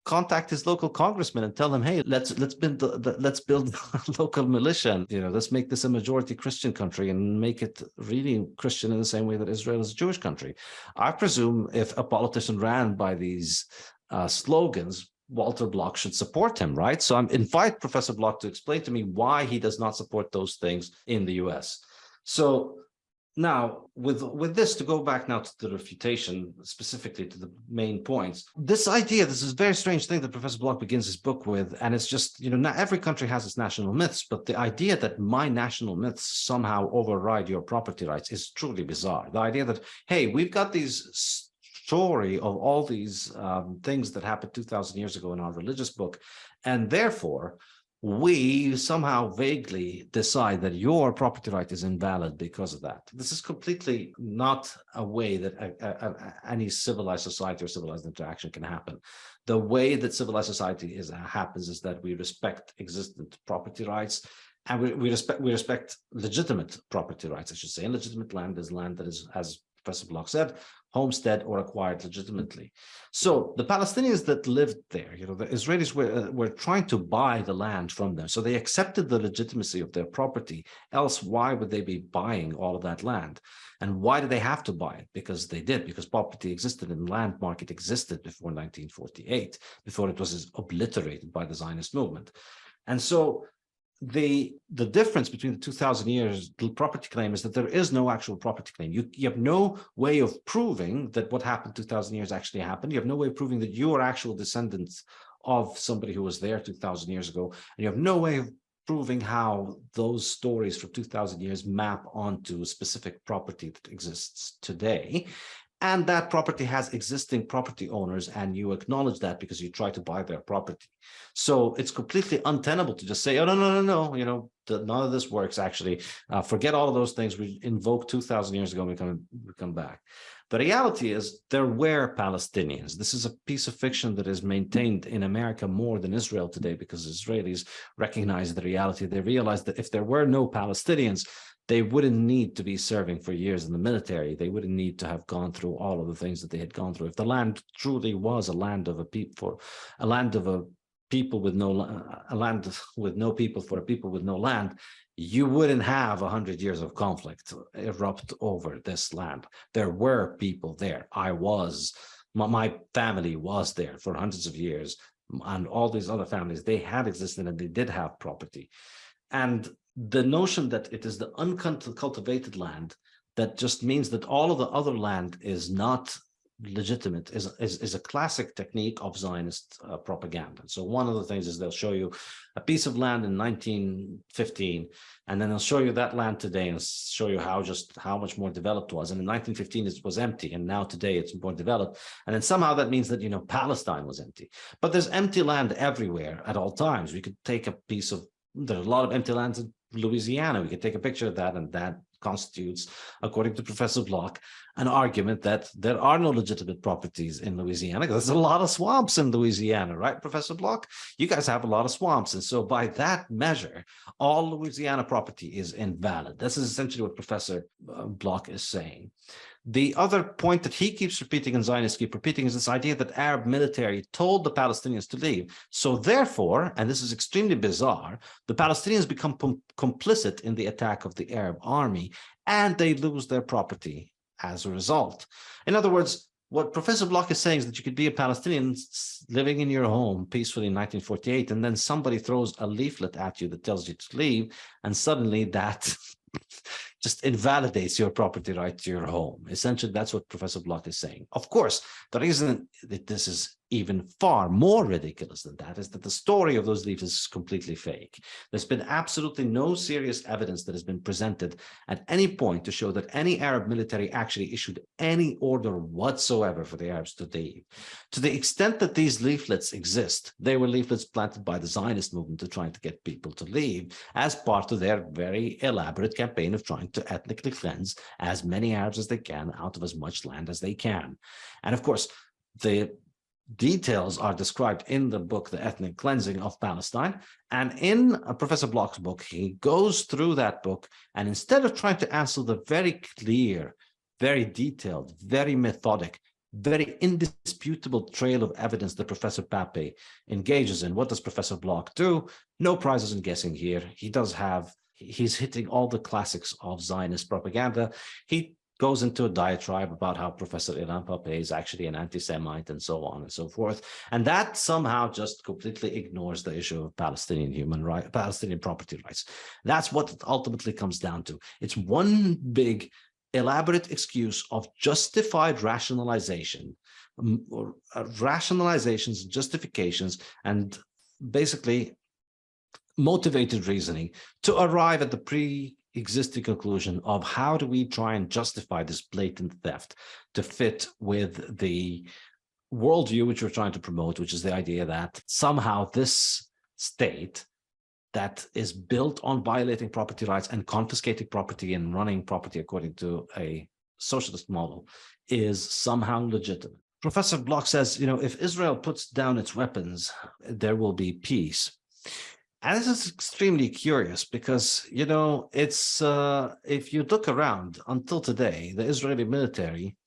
contact his local congressman and tell them, hey, let's build a local militia, and, you know, let's make this a majority Christian country and make it really Christian in the same way that Israel is a Jewish country. I presume if a politician ran by these slogans, Walter Block should support him, right? So I invite Professor Block to explain to me why he does not support those things in the US. So now, with this, to go back now to the refutation, specifically to the main points, this idea, this is a very strange thing that Professor Block begins his book with, and it's just, you know, not every country has its national myths, but the idea that my national myths somehow override your property rights is truly bizarre. The idea that, hey, we've got these story of all these things that happened 2,000 years ago in our religious book, and therefore, we somehow vaguely decide that your property right is invalid because of that. This is completely not a way that any civilized society or civilized interaction can happen. The way that civilized society happens is that we respect existent property rights, and we respect legitimate property rights, I should say. And legitimate land is land that is, as Professor Block said, homestead or acquired legitimately. So the Palestinians that lived there, you know, the Israelis were trying to buy the land from them. So they accepted the legitimacy of their property. Else, why would they be buying all of that land? And why did they have to buy it? Because they did, because property existed and land market existed before 1948, before it was obliterated by the Zionist movement. And so the difference between the 2,000 years property claim is that there is no actual property claim. You have no way of proving that what happened 2,000 years actually happened. You have no way of proving that you are actual descendants of somebody who was there 2,000 years ago. And you have no way of proving how those stories for 2,000 years map onto a specific property that exists today. And that property has existing property owners, and you acknowledge that because you try to buy their property. So it's completely untenable to just say, oh, no, you know, none of this works, actually. Forget all of those things we invoked 2,000 years ago, and we come back. The reality is there were Palestinians. This is a piece of fiction that is maintained in America more than Israel today, because Israelis recognize the reality. They realize that if there were no Palestinians, they wouldn't need to be serving for years in the military. They wouldn't need to have gone through all of the things that they had gone through. If the land truly was a land of a people, a land of a people with no, a land with no people for a people with no land, you wouldn't have 100 years of conflict erupt over this land. There were people there. My family was there for hundreds of years, and all these other families, they had existed and they did have property. And the notion that it is the uncultivated land that just means that all of the other land is not legitimate is a classic technique of Zionist propaganda. So one of the things is they'll show you a piece of land in 1915, and then they'll show you that land today and show you how much more developed it was. And in 1915 it was empty, and now today it's more developed. And then somehow that means that, you know, Palestine was empty. But there's empty land everywhere at all times. We could take a piece of, there's a lot of empty lands in Louisiana. We could take a picture of that, and that constitutes, according to Professor Block, an argument that there are no legitimate properties in Louisiana, because there's a lot of swamps in Louisiana, right, Professor Block? You guys have a lot of swamps. And so by that measure, all Louisiana property is invalid. This is essentially what Professor Block is saying. The other point that he keeps repeating and Zionists keep repeating is this idea that Arab military told the Palestinians to leave. So therefore, and this is extremely bizarre, the Palestinians become complicit in the attack of the Arab army, and they lose their property as a result. In other words, what Professor Block is saying is that you could be a Palestinian living in your home peacefully in 1948, and then somebody throws a leaflet at you that tells you to leave, and suddenly that just invalidates your property right to your home. Essentially, that's what Professor Block is saying. Of course, the reason that this is even far more ridiculous than that is that the story of those leaflets is completely fake. There's been absolutely no serious evidence that has been presented at any point to show that any Arab military actually issued any order whatsoever for the Arabs to leave. To the extent that these leaflets exist, they were leaflets planted by the Zionist movement to try to get people to leave as part of their very elaborate campaign of trying to ethnically cleanse as many Arabs as they can out of as much land as they can. And of course, the details are described in the book, The Ethnic Cleansing of Palestine. And in Professor Block's book, he goes through that book, and instead of trying to answer the very clear, very detailed, very methodic, very indisputable trail of evidence that Professor Pape engages in, what does Professor Block do? No prizes in guessing here. He's hitting all the classics of Zionist propaganda. He goes into a diatribe about how Professor Ilan Pape is actually an anti-Semite and so on and so forth. And that somehow just completely ignores the issue of Palestinian human rights, Palestinian property rights. That's what it ultimately comes down to. It's one big elaborate excuse of justified rationalization, rationalizations, justifications, and basically motivated reasoning to arrive at the pre-existing conclusion of how do we try and justify this blatant theft to fit with the worldview which we're trying to promote, which is the idea that somehow this state that is built on violating property rights and confiscating property and running property according to a socialist model is somehow legitimate. Professor Block says, you know, if Israel puts down its weapons, there will be peace. And this is extremely curious because, you know, it's if you look around until today, the Israeli military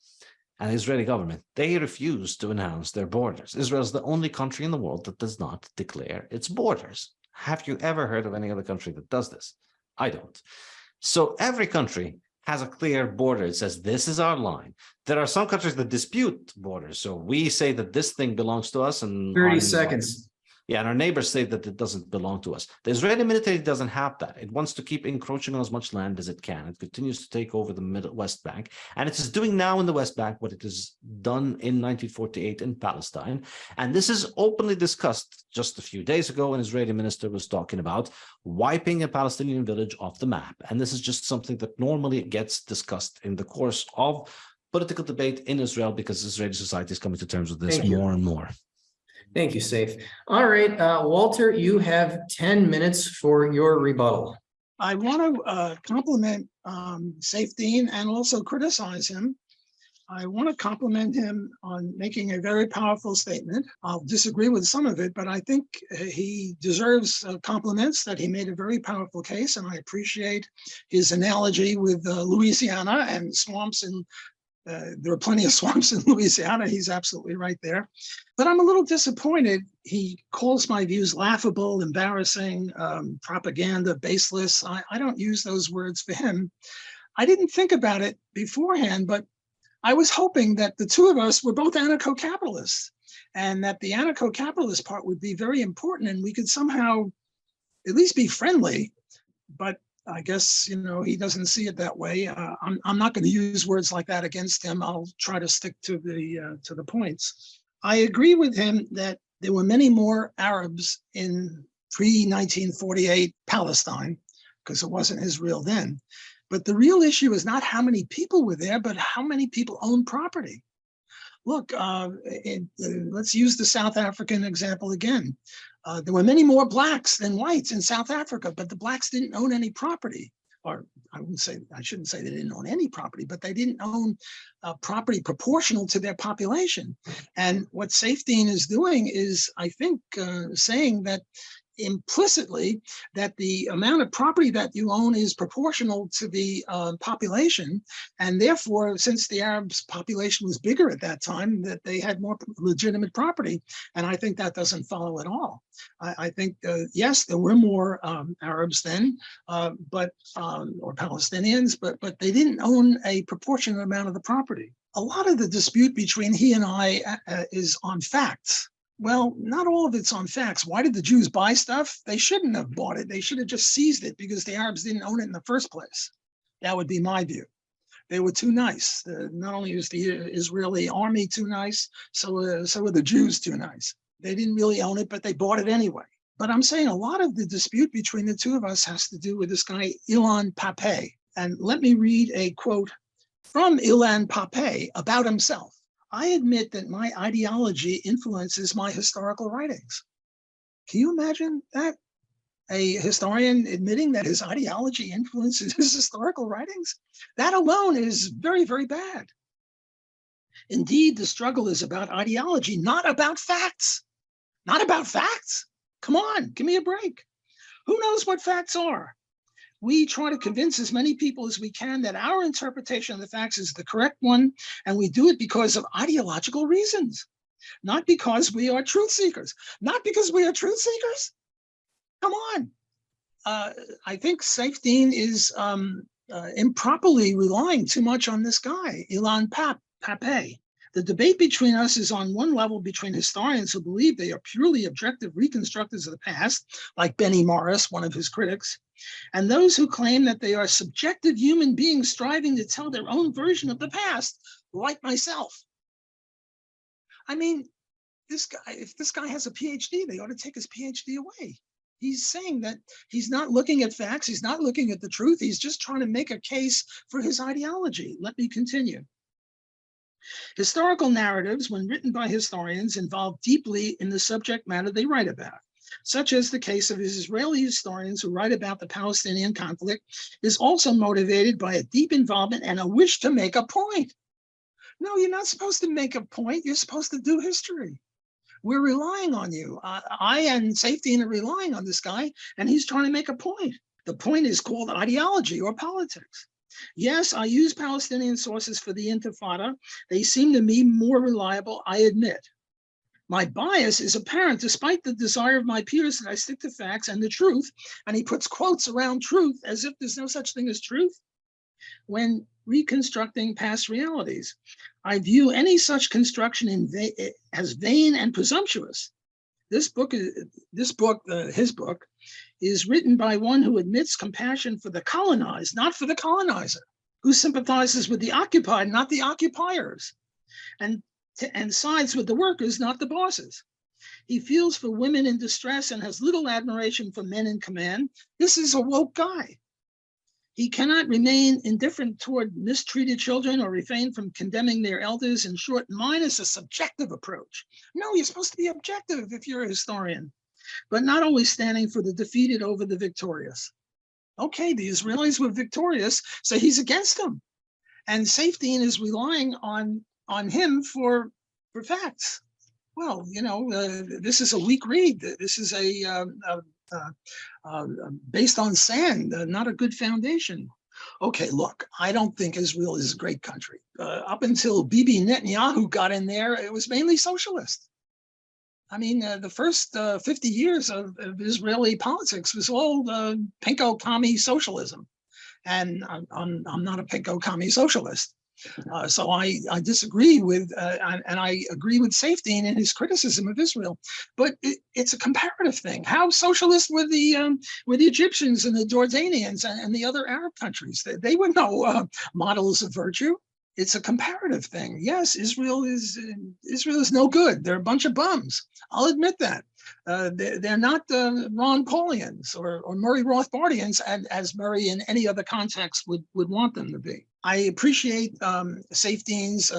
and the Israeli government, they refuse to announce their borders. Israel is the only country in the world that does not declare its borders. Have you ever heard of any other country that does this? I don't. So every country has a clear border. It says, this is our line. There are some countries that dispute borders. So we say that this thing belongs to us. And 30 seconds. Yeah, and our neighbors say that it doesn't belong to us. The Israeli military doesn't have that. It wants to keep encroaching on as much land as it can. It continues to take over the West Bank. And it is doing now in the West Bank what it has done in 1948 in Palestine. And this is openly discussed just a few days ago. An Israeli minister was talking about wiping a Palestinian village off the map. And this is just something that normally gets discussed in the course of political debate in Israel because Israeli society is coming to terms with this more and more. Thank you, Saif. All right, Walter, you have 10 minutes for your rebuttal. I want to compliment Saifedean and also criticize him. I want to compliment him on making a very powerful statement. I'll disagree with some of it, but I think he deserves compliments that he made a very powerful case, and I appreciate his analogy with Louisiana and swamps. And there are plenty of swamps in Louisiana. He's absolutely right there. But I'm a little disappointed. He calls my views laughable, embarrassing, propaganda, baseless. I don't use those words for him. I didn't think about it beforehand, but I was hoping that the two of us were both anarcho-capitalists, and that the anarcho-capitalist part would be very important, and we could somehow at least be friendly. But I guess, you know, he doesn't see it that way. I'm not going to use words like that against him. I'll try to stick to the points. I agree with him that there were many more Arabs in pre-1948 Palestine, because it wasn't Israel then. But the real issue is not how many people were there, but how many people own property. Look, let's use the South African example again. There were many more blacks than whites in South Africa, but the blacks didn't own any property. Or I shouldn't say they didn't own any property, but they didn't own property proportional to their population. And what Saifedean is doing is, I think, saying that implicitly that the amount of property that you own is proportional to the population, and therefore, since the Arabs' population was bigger at that time, that they had more legitimate property. And I think that doesn't follow at all. I think, yes, there were more Arabs then, or Palestinians, but they didn't own a proportionate amount of the property. A lot of the dispute between he and I is on facts. Well, not all of it's on facts. Why did the Jews buy stuff? They shouldn't have bought it. They should have just seized it because the Arabs didn't own it in the first place. That would be my view. They were too nice. Not only is the Israeli army too nice, so were the Jews too nice. They didn't really own it, but they bought it anyway. But I'm saying a lot of the dispute between the two of us has to do with this guy, Ilan Pappé. And let me read a quote from Ilan Pappé about himself. I admit that my ideology influences my historical writings. Can you imagine that? A historian admitting that his ideology influences his historical writings? That alone is very, very bad. Indeed, the struggle is about ideology, not about facts. Not about facts. Come on, give me a break. Who knows what facts are? We try to convince as many people as we can that our interpretation of the facts is the correct one, and we do it because of ideological reasons, not because we are truth seekers. Not because we are truth seekers. Come on. I think Saifedean is improperly relying too much on this guy, Ilan Pappé. The debate between us is on one level between historians who believe they are purely objective reconstructors of the past, like Benny Morris, one of his critics, and those who claim that they are subjective human beings striving to tell their own version of the past, like myself. I mean, this guy, if this guy has a PhD, they ought to take his PhD away. He's saying that he's not looking at facts, he's not looking at the truth, he's just trying to make a case for his ideology. Let me continue. Historical narratives, when written by historians, involve deeply in the subject matter they write about, such as the case of Israeli historians who write about the Palestinian conflict, is also motivated by a deep involvement and a wish to make a point. No, you're not supposed to make a point, you're supposed to do history. We're relying on you. I and Saifedean are relying on this guy, and he's trying to make a point. The point is called ideology or politics. Yes, I use Palestinian sources for the Intifada. They seem to me more reliable, I admit. My bias is apparent despite the desire of my peers that I stick to facts and the truth, and he puts quotes around truth as if there's no such thing as truth when reconstructing past realities. I view any such construction as vain and presumptuous. His book, is written by one who admits compassion for the colonized, not for the colonizer, who sympathizes with the occupied, not the occupiers, and sides with the workers, not the bosses. He feels for women in distress and has little admiration for men in command. This is a woke guy. He cannot remain indifferent toward mistreated children or refrain from condemning their elders. In short, mine is a subjective approach. No, you're supposed to be objective if you're a historian, but not always standing for the defeated over the victorious. Okay, the Israelis were victorious, so he's against them. And Saifedean is relying on him for facts. Well, you know, this is a weak read. This is based on sand, not a good foundation. Okay, look, I don't think Israel is a great country. Up until Bibi Netanyahu got in there, it was mainly socialist. I mean, the first 50 years of Israeli politics was all pinko commie socialism. And I'm not a pinko commie socialist. So I disagree with, and I agree with Saifedean in his criticism of Israel, but it's a comparative thing. How socialist were the Egyptians and the Jordanians and the other Arab countries? They were no models of virtue. It's a comparative thing. Yes, Israel is no good. They're a bunch of bums. I'll admit that. They're not Ron Paulians or Murray Rothbardians, as Murray in any other context would want them to be. I appreciate Saifedean's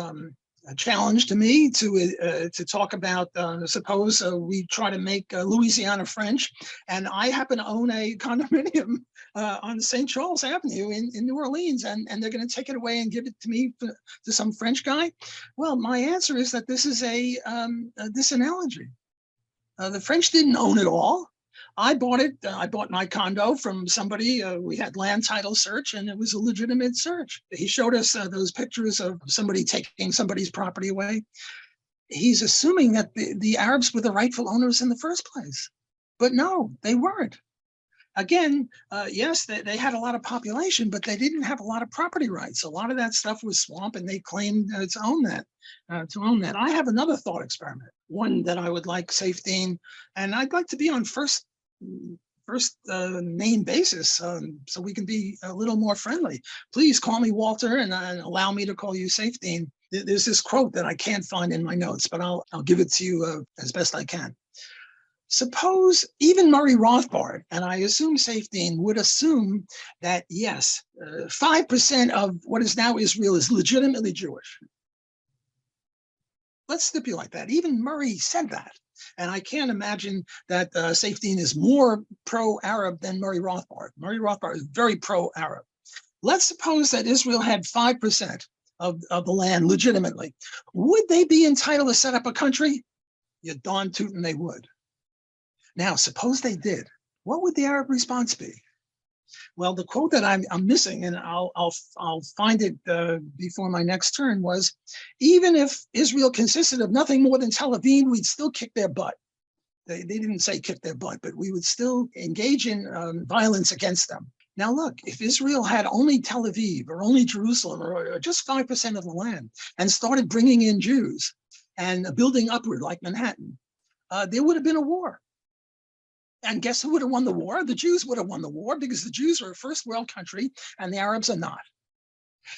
challenge to me to talk about, suppose we try to make Louisiana French, and I happen to own a condominium on St. Charles Avenue in New Orleans, and they're going to take it away and give it to me to some French guy. Well, my answer is that this is this analogy. The French didn't own it all. I bought it. I bought my condo from somebody. We had land title search, and it was a legitimate search. He showed us those pictures of somebody taking somebody's property away. He's assuming that the Arabs were the rightful owners in the first place. But no, they weren't. Again, yes, they had a lot of population, but they didn't have a lot of property rights. A lot of that stuff was swamp, and they claimed to own that. I have another thought experiment, one that I would like Saifedean, and I'd like to be on first name basis, so we can be a little more friendly. Please call me Walter, and allow me to call you Saifedean. There's this quote that I can't find in my notes, but I'll give it to you as best I can. Suppose even Murray Rothbard, and I assume Saifedean, would assume that, yes, 5% of what is now Israel is legitimately Jewish. Let's stipulate that. Even Murray said that. And I can't imagine that Saifedean is more pro-Arab than Murray Rothbard. Murray Rothbard is very pro-Arab. Let's suppose that Israel had 5% of the land legitimately. Would they be entitled to set up a country? You're darn tootin' they would. Now, suppose they did. What would the Arab response be? Well, the quote that I'm missing, and I'll find it before my next turn, was, even if Israel consisted of nothing more than Tel Aviv, we'd still kick their butt. They didn't say kick their butt, but we would still engage in violence against them. Now, look, if Israel had only Tel Aviv or only Jerusalem or just 5% of the land and started bringing in Jews and building upward like Manhattan, there would have been a war. And guess who would have won the war? The Jews would have won the war, because the Jews are a first world country and the Arabs are not.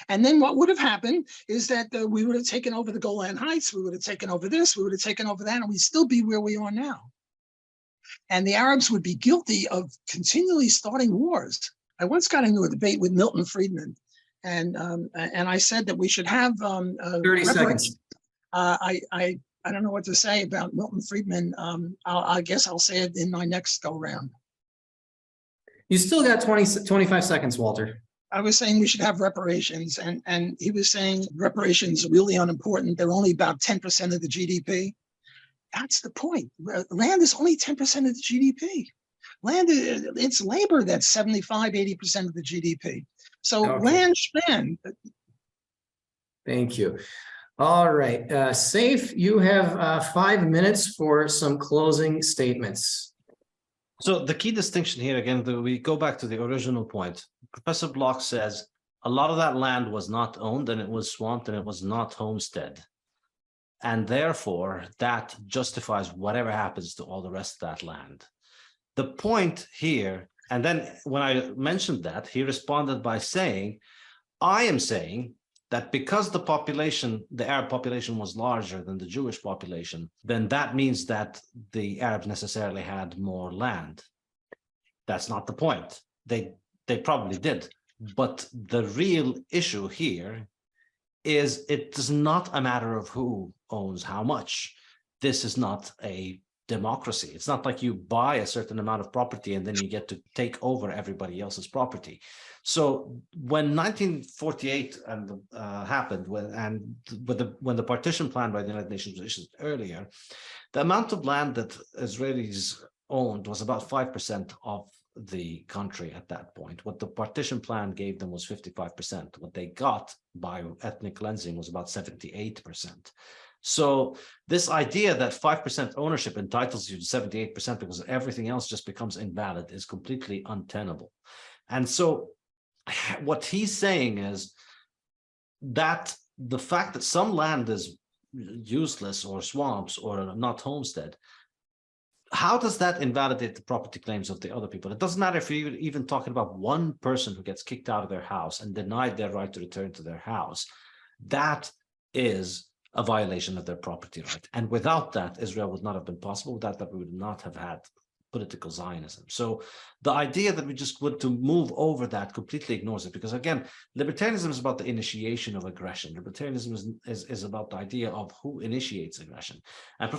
And then what would have happened is that we would have taken over the Golan Heights, we would have taken over this, we would have taken over that, and we'd still be where we are now. And the Arabs would be guilty of continually starting wars. I once got into a debate with Milton Friedman, and I said that we should have 30 seconds. I don't know what to say about Milton Friedman. I guess I'll say it in my next go round. You still got 25 seconds, Walter. I was saying we should have reparations, and he was saying reparations are really unimportant. They're only about 10% of the GDP. That's the point. Land is only 10% of the GDP. Land, it's labor that's 75, 80% of the GDP. So okay. Land spend. Thank you. All right, Saif, you have 5 minutes for some closing statements. So the key distinction here, again, we go back to the original point. Professor Bloch says a lot of that land was not owned, and it was swamped, and it was not homestead. And therefore, that justifies whatever happens to all the rest of that land. The point here, and then when I mentioned that, he responded by saying, I am saying that because the population, the Arab population, was larger than the Jewish population, then that means that the Arabs necessarily had more land. That's not the point. They probably did. But the real issue here is it is not a matter of who owns how much. This is not a democracy. It's not like you buy a certain amount of property and then you get to take over everybody else's property. So when 1948 happened, when the partition plan by the United Nations was issued earlier, the amount of land that Israelis owned was about 5% of the country at that point. What the partition plan gave them was 55%. What they got by ethnic cleansing was about 78%. So this idea that 5% ownership entitles you to 78% because everything else just becomes invalid is completely untenable. And so what he's saying is that the fact that some land is useless or swamps or not homestead, how does that invalidate the property claims of the other people? It doesn't matter if you're even talking about one person who gets kicked out of their house and denied their right to return to their house. That is a violation of their property right. And without that, Israel would not have been possible. Without that, we would not have had political Zionism. So the idea that we just want to move over that completely ignores it, because again, libertarianism is about the initiation of aggression. Libertarianism is about the idea of who initiates aggression. And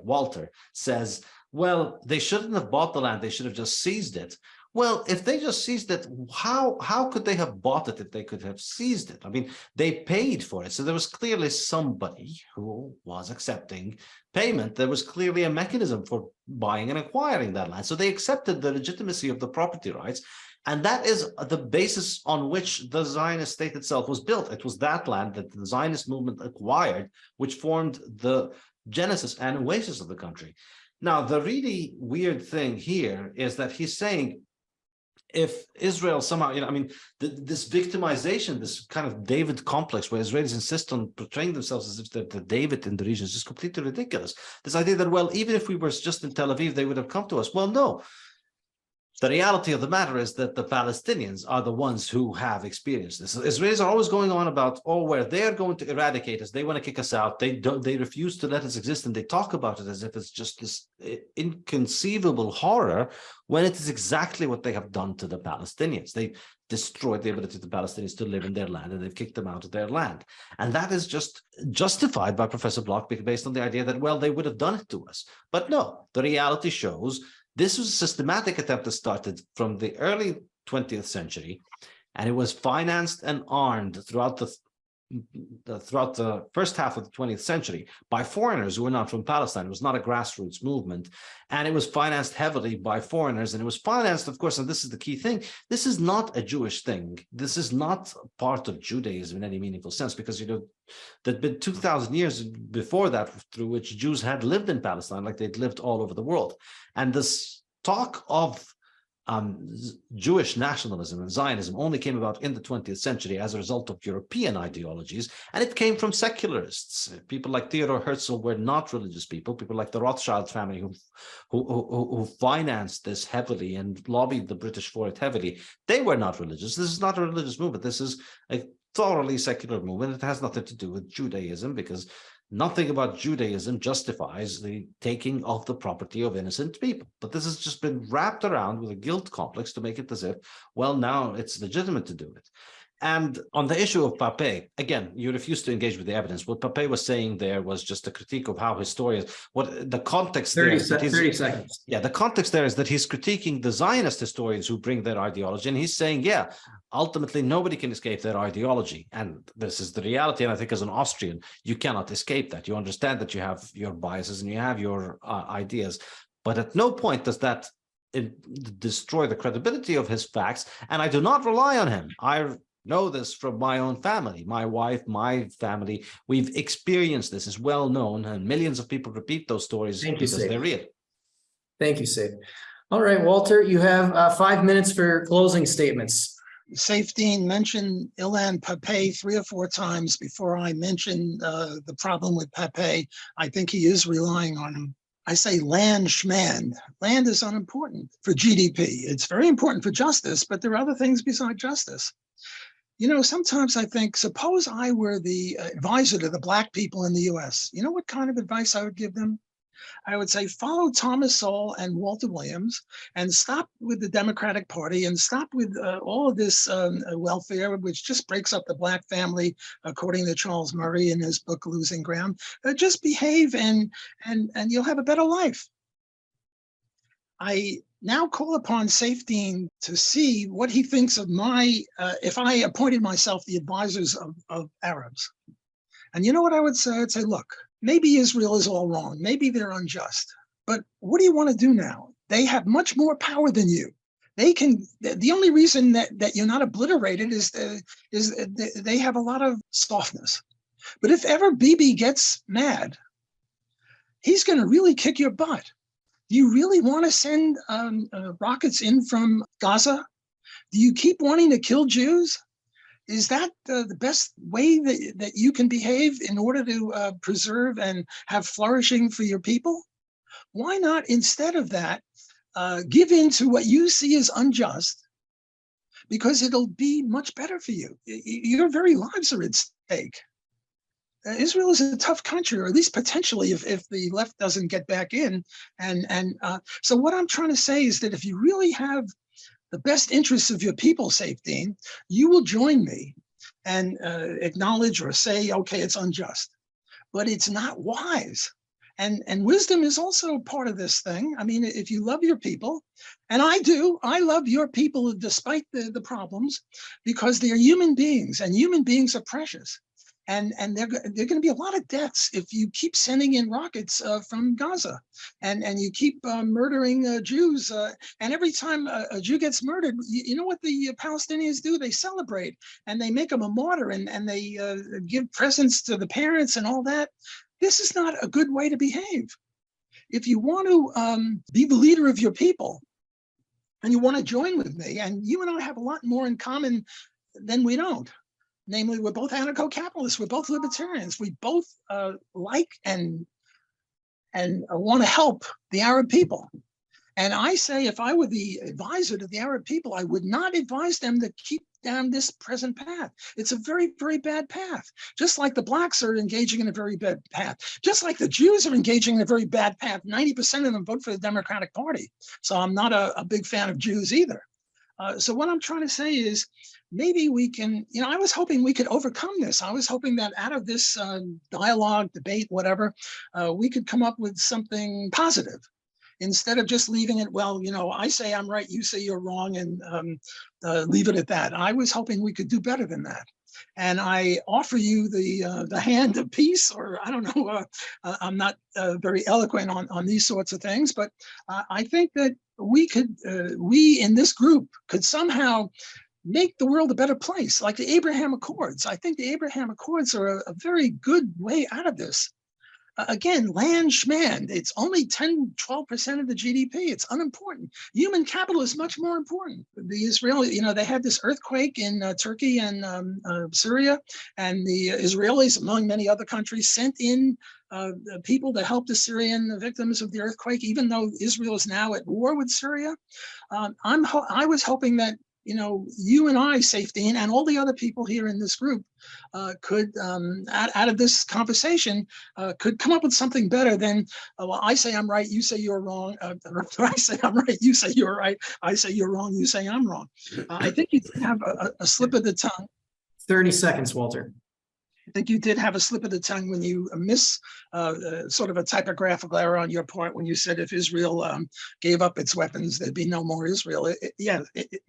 Walter says, well, they shouldn't have bought the land, they should have just seized it. Well, if they just seized it, how could they have bought it if they could have seized it? I mean, they paid for it. So there was clearly somebody who was accepting payment. There was clearly a mechanism for buying and acquiring that land. So they accepted the legitimacy of the property rights. And that is the basis on which the Zionist state itself was built. It was that land that the Zionist movement acquired, which formed the genesis and oasis of the country. Now, the really weird thing here is that he's saying, if Israel somehow, this victimization, this kind of David complex where Israelis insist on portraying themselves as if they're the David in the region is just completely ridiculous. This idea that, well, even if we were just in Tel Aviv, they would have come to us. Well, no. The reality of the matter is that the Palestinians are the ones who have experienced this. Israelis are always going on about, where they're going to eradicate us. They want to kick us out. They refuse to let us exist, and they talk about it as if it's just this inconceivable horror, when it is exactly what they have done to the Palestinians. They destroyed the ability of the Palestinians to live in their land, and they've kicked them out of their land. And that is just justified by Professor Bloch based on the idea that, well, they would have done it to us. But no, the reality shows this was a systematic attempt that started from the early 20th century, and it was financed and armed throughout the first half of the 20th century by foreigners who were not from Palestine. It was not a grassroots movement, and it was financed heavily by foreigners, and it was financed, of course, and this is the key thing, this is not a Jewish thing. This is not part of Judaism in any meaningful sense, because, there'd been 2,000 years before that through which Jews had lived in Palestine, like they'd lived all over the world. And this talk of Jewish nationalism and Zionism only came about in the 20th century as a result of European ideologies, and it came from secularists. People like Theodor Herzl were not religious people. People like the Rothschild family who financed this heavily and lobbied the British for it heavily, they were not religious. This is not a religious movement. This is a thoroughly secular movement. It has nothing to do with Judaism, because nothing about Judaism justifies the taking of the property of innocent people. But this has just been wrapped around with a guilt complex to make it as if, well, now it's legitimate to do it. And on the issue of Papé, again, you refuse to engage with the evidence. What Papé was saying there was just a critique of how historians, what the context 30 seconds. Yeah, the context there is that he's critiquing the Zionist historians who bring their ideology. And he's saying, yeah, ultimately, nobody can escape their ideology. And this is the reality. And I think as an Austrian, you cannot escape that. You understand that you have your biases and you have your ideas. But at no point does that destroy the credibility of his facts. And I do not rely on him. I know this from my own family, my wife, my family. We've experienced this. It's well known, and millions of people repeat those stories because they're real. Thank you, Saif. All right, Walter, you have 5 minutes for closing statements. Saifedean mentioned Ilan Papé 3 or 4 times before I mentioned the problem with Papé. I think he is relying on him. I say land schmand. Land is unimportant for GDP. It's very important for justice, but there are other things besides justice. Sometimes I think, suppose I were the advisor to the Black people in the US. You know what kind of advice I would give them? I would say follow Thomas Sowell and Walter Williams and stop with the Democratic Party and stop with all of this welfare, which just breaks up the Black family, according to Charles Murray in his book, Losing Ground. Just behave and you'll have a better life. I now call upon Saifedean to see what he thinks of my, if I appointed myself the advisors of Arabs. And you know what I would say? I'd say, look, maybe Israel is all wrong. Maybe they're unjust. But what do you want to do now? They have much more power than you. They can, the only reason that you're not obliterated is they have a lot of softness. But if ever Bibi gets mad, he's going to really kick your butt. Do you really want to send rockets in from Gaza? Do you keep wanting to kill Jews? Is that the best way that you can behave in order to preserve and have flourishing for your people? Why not, instead of that, give in to what you see as unjust, because it'll be much better for you. Your very lives are at stake. Israel is a tough country, or at least potentially, if the left doesn't get back in. So what I'm trying to say is that if you really have the best interests of your people, Saifedean, you will join me and acknowledge or say, okay, it's unjust, but it's not wise. And wisdom is also part of this thing. I mean, if you love your people, and I do, I love your people despite the problems, because they're human beings, and human beings are precious. And there are going to be a lot of deaths if you keep sending in rockets from Gaza, and you keep murdering Jews. And every time a Jew gets murdered, you know what the Palestinians do? They celebrate, and they make them a martyr, and they give presents to the parents and all that. This is not a good way to behave. If you want to be the leader of your people, and you want to join with me, and you and I have a lot more in common than we don't. Namely, we're both anarcho-capitalists, we're both libertarians, we both like and want to help the Arab people. And I say, if I were the advisor to the Arab people, I would not advise them to keep down this present path. It's a very, very bad path. Just like the blacks are engaging in a very bad path. Just like the Jews are engaging in a very bad path. 90% of them vote for the Democratic Party. So I'm not a big fan of Jews either. So what I'm trying to say is, maybe we can, I was hoping we could overcome this. I was hoping that out of this dialogue, debate, whatever, we could come up with something positive instead of just leaving it, well, I say I'm right, you say you're wrong, and leave it at that. I was hoping we could do better than that. And I offer you the hand of peace, or I don't know, I'm not very eloquent on these sorts of things, but I think that we in this group could somehow make the world a better place, like the Abraham Accords. I think the Abraham Accords are a very good way out of this. Again, land schmand, it's only 10, 12% of the GDP. It's unimportant. Human capital is much more important. The Israeli, they had this earthquake in Turkey and Syria, and the Israelis, among many other countries, sent in people to help the Syrian victims of the earthquake, even though Israel is now at war with Syria. I was hoping that you and I, Saifedean, and all the other people here in this group could, out of this conversation, could come up with something better than, well, I say I'm right, you say you're wrong. I say I'm right, you say you're right. I say you're wrong, you say I'm wrong. I think you have a slip of the tongue. 30 seconds, Walter. I think you did have a slip of the tongue when you miss sort of a typographical error on your part when you said if Israel gave up its weapons, there'd be no more Israel.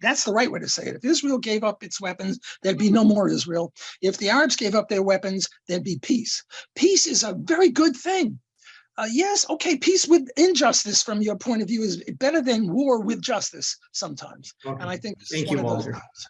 That's the right way to say it. If Israel gave up its weapons, there'd be no more Israel. If the Arabs gave up their weapons, there'd be peace. Peace is a very good thing. Yes, okay, peace with injustice from your point of view is better than war with justice sometimes. Okay. And I think this is one of those times.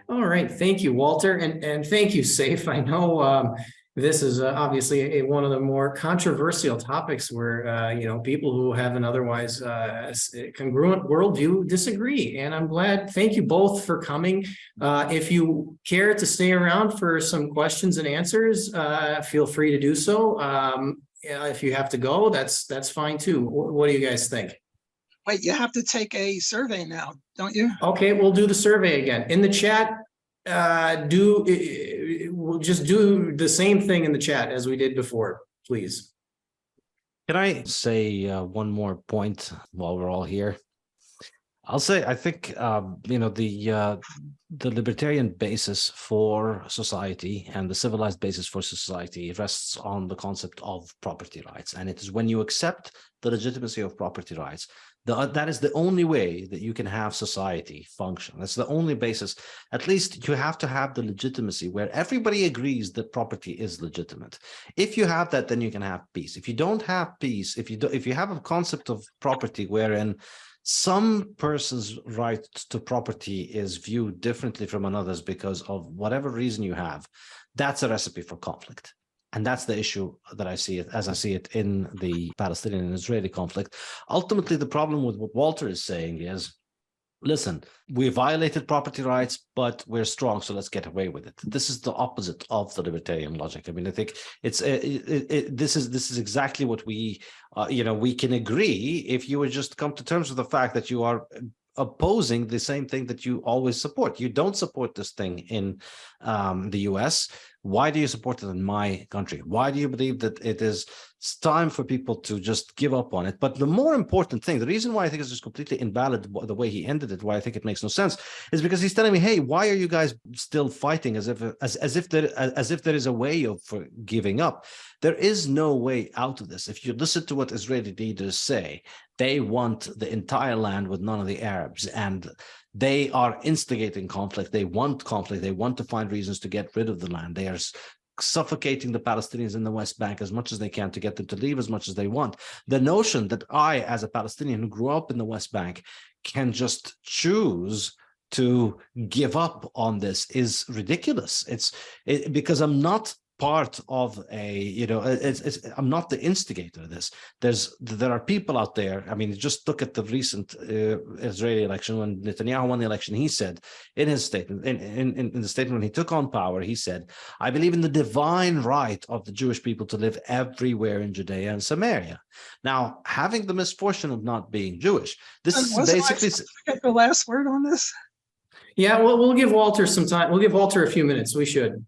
All right, thank you, Walter, and thank you, Saif. I know this is obviously one of the more controversial topics where people who have an otherwise congruent worldview disagree, and I'm glad. Thank you both for coming. If you care to stay around for some questions and answers, feel free to do so. If you have to go, that's fine too. What do you guys think? Wait, you have to take a survey now, don't you? Okay, we'll do the survey again. In the chat, we'll just do the same thing in the chat as we did before, please. Can I say one more point while we're all here? I'll say I think the libertarian basis for society and the civilized basis for society rests on the concept of property rights, and it is when you accept the legitimacy of property rights that is the only way that you can have society function. That's the only basis. At least you have to have the legitimacy where everybody agrees that property is legitimate. If you have that, then you can have peace. If you don't have peace, if you have a concept of property wherein some person's right to property is viewed differently from another's because of whatever reason you have, that's a recipe for conflict. And that's the issue that I see it as I see it in the Palestinian and Israeli conflict. Ultimately, the problem with what Walter is saying is, listen, we violated property rights, but we're strong, so let's get away with it. This is the opposite of the libertarian logic. I mean, I think it's this is exactly what we we can agree if you would just come to terms with the fact that you are opposing the same thing that you always support. You don't support this thing in the US. Why do you support it in my country? Why do you believe that it is time for people to just give up on it? But the more important thing, the reason why I think it's just completely invalid the way he ended it, why I think it makes no sense, is because he's telling me, hey, why are you guys still fighting as if there is a way of giving up? There is no way out of this. If you listen to what Israeli leaders say, they want the entire land with none of the Arabs, and they are instigating conflict. They want conflict. They want to find reasons to get rid of the land. They are suffocating the Palestinians in the West Bank as much as they can to get them to leave as much as they want. The notion that I, as a Palestinian who grew up in the West Bank, can just choose to give up on this is ridiculous. Because I'm not part of a, I'm not the instigator of this. There are people out there. I mean, just look at the recent Israeli election. When Netanyahu won the election, he said in his statement, in the statement when he took on power, he said, I believe in the divine right of the Jewish people to live everywhere in Judea and Samaria. Now, having the misfortune of not being Jewish, this is basically get the last word on this. Yeah, well, we'll give Walter some time. We'll give Walter a few minutes. We should.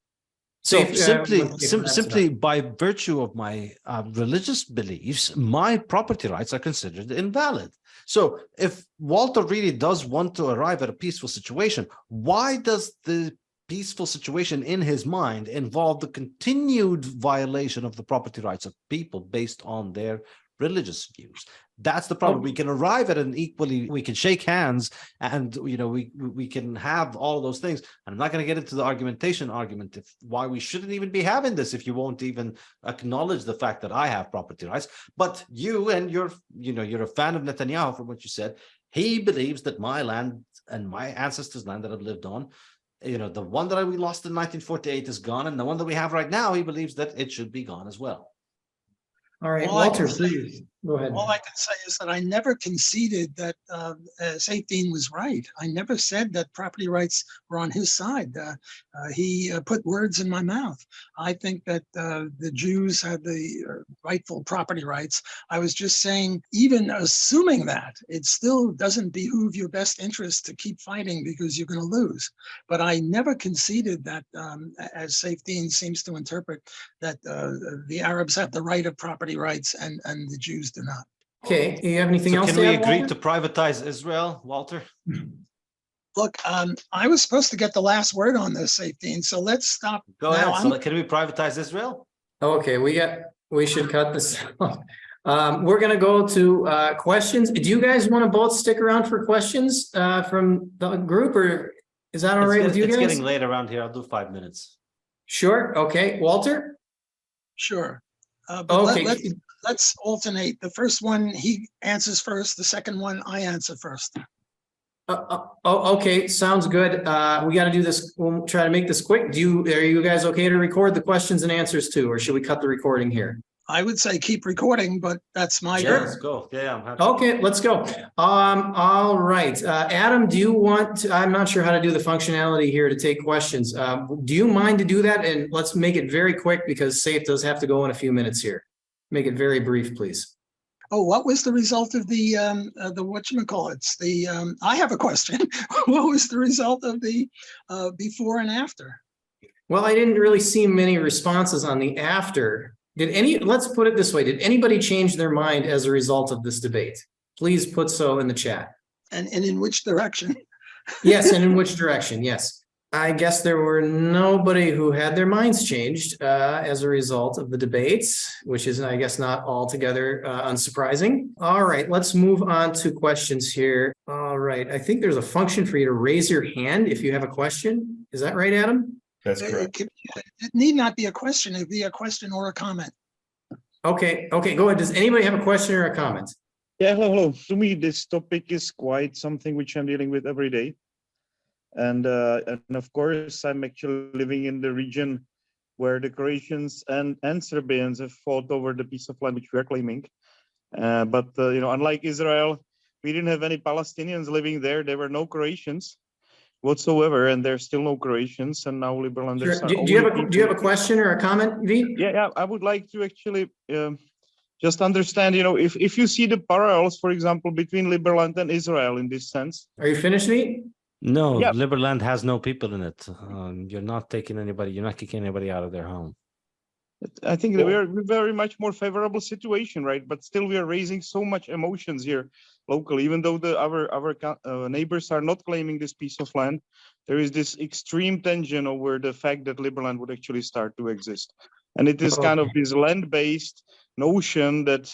So simply by virtue of my religious beliefs, my property rights are considered invalid. So if Walter really does want to arrive at a peaceful situation, why does the peaceful situation in his mind involve the continued violation of the property rights of people based on their religious views? That's the problem. We can arrive at an equally, we can shake hands and, we can have all of those things. And I'm not going to get into the argument if why we shouldn't even be having this if you won't even acknowledge the fact that I have property rights. But you, and you're a fan of Netanyahu from what you said. He believes that my land and my ancestors' land that I've lived on, the one that we lost in 1948 is gone. And the one that we have right now, he believes that it should be gone as well. All right, Walter, please go ahead. All I can say is that I never conceded that Saifedean was right. I never said that property rights were on his side. He put words in my mouth. I think that the Jews had the rightful property rights. I was just saying, even assuming that, it still doesn't behoove your best interest to keep fighting because you're going to lose. But I never conceded that, as Saifedean seems to interpret, that the Arabs have the right of property rights and the Jews do not. Okay, you have anything else can to we add, agree Walter? to privatize Israel, Walter? Look, I was supposed to get the last word on this, Saifedean, so let's stop. Go ahead. So can we privatize Israel? Okay, we should cut this off. We're going to go to questions. Do you guys want to both stick around for questions from the group, or is that all right with you guys? It's getting late around here. I'll do 5 minutes. Sure. Okay, Walter? Sure. But Okay. let's alternate. The first one, he answers first. The second one, I answer first. Okay, sounds good. We got to do this. We'll try to make this quick. Are you guys okay to record the questions and answers too, or should we cut the recording here? I would say keep recording, but that's my Sure, let's go. Yeah, I'm happy. Okay, let's go. All right. Adam, do you want to, I'm not sure how to do the functionality here to take questions. Do you mind to do that? And let's make it very quick because Saif does have to go in a few minutes here. Make it very brief, please. Oh, what was the result of the whatchamacallits? I have a question. What was the result of the before and after? Well, I didn't really see many responses on the after. let's put it this way. Did anybody change their mind as a result of this debate? Please put so in the chat. And in which direction? Yes, and in which direction? Yes. I guess there were nobody who had their minds changed as a result of the debates, which is, I guess, not altogether unsurprising. All right, let's move on to questions here. All right, I think there's a function for you to raise your hand if you have a question. Is that right, Adam? That's correct. It need not be a question. It'd be a question or a comment. Okay, go ahead. Does anybody have a question or a comment? Yeah, hello. To me, this topic is quite something which I'm dealing with every day. And of course, I'm actually living in the region where the Croatians and Serbians have fought over the piece of land which we are claiming. But unlike Israel, we didn't have any Palestinians living there. There were no Croatians whatsoever, and there's still no Croatians. And now liberals. Sure. Do you have a question or a comment, V? Yeah. I would like to actually just understand. If you see the parallels, for example, between Liberland and Israel in this sense. Are you finished, V? No, Yeah. Liberland has no people in it. You're not kicking anybody out of their home. I think that we're very much more favorable situation, right? But still, we are raising so much emotions here locally, even though our neighbors are not claiming this piece of land. There is this extreme tension over the fact that Liberland would actually start to exist, and it is kind of this land-based notion that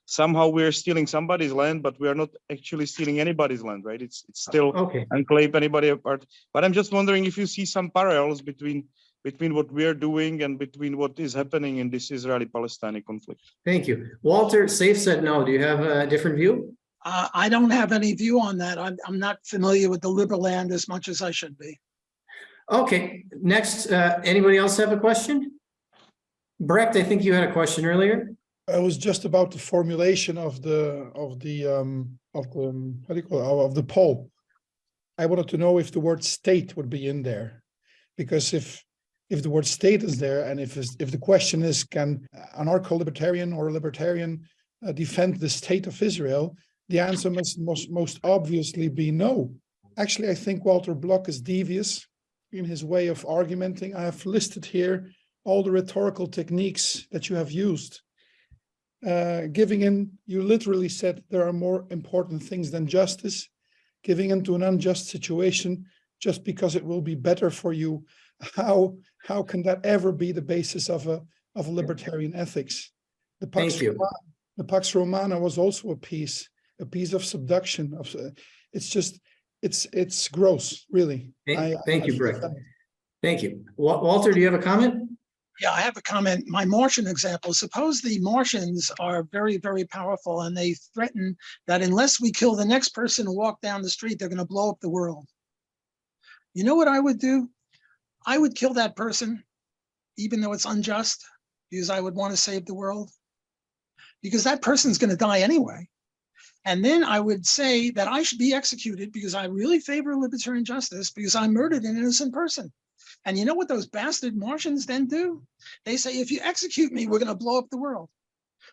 somehow we're stealing somebody's land, but we are not actually stealing anybody's land, right? It's still enclave anybody apart. But I'm just wondering if you see some parallels between what we are doing and between what is happening in this Israeli-Palestinian conflict. Thank you. Walter, Saif said no. Do you have a different view? I don't have any view on that. I'm not familiar with the Liberland as much as I should be. Okay, next, anybody else have a question? Brecht, I think you had a question earlier. I was just about the formulation of the how do you call it, of the poll. I wanted to know if the word state would be in there, because if the word state is there, and if the question is, can anarcho-libertarian or libertarian defend the state of Israel, the answer must most obviously be no. Actually, I think Walter Block is devious in his way of argumenting. I have listed here all the rhetorical techniques that you have used. Giving in, you literally said there are more important things than justice. Giving into an unjust situation just because it will be better for you. How can that ever be the basis of a libertarian ethics? The Pax Romana was also a piece of subduction. It's gross, really. Thank you, Brecht. Thank you. Walter, do you have a comment? Yeah, I have a comment. My Martian example, suppose the Martians are very, very powerful and they threaten that unless we kill the next person who walk down the street, they're going to blow up the world. You know what I would do? I would kill that person, even though it's unjust, because I would want to save the world, because that person's going to die anyway. And then I would say that I should be executed because I really favor libertarian justice because I murdered an innocent person. And you know what those bastard Martians then do? They say, if you execute me, we're going to blow up the world.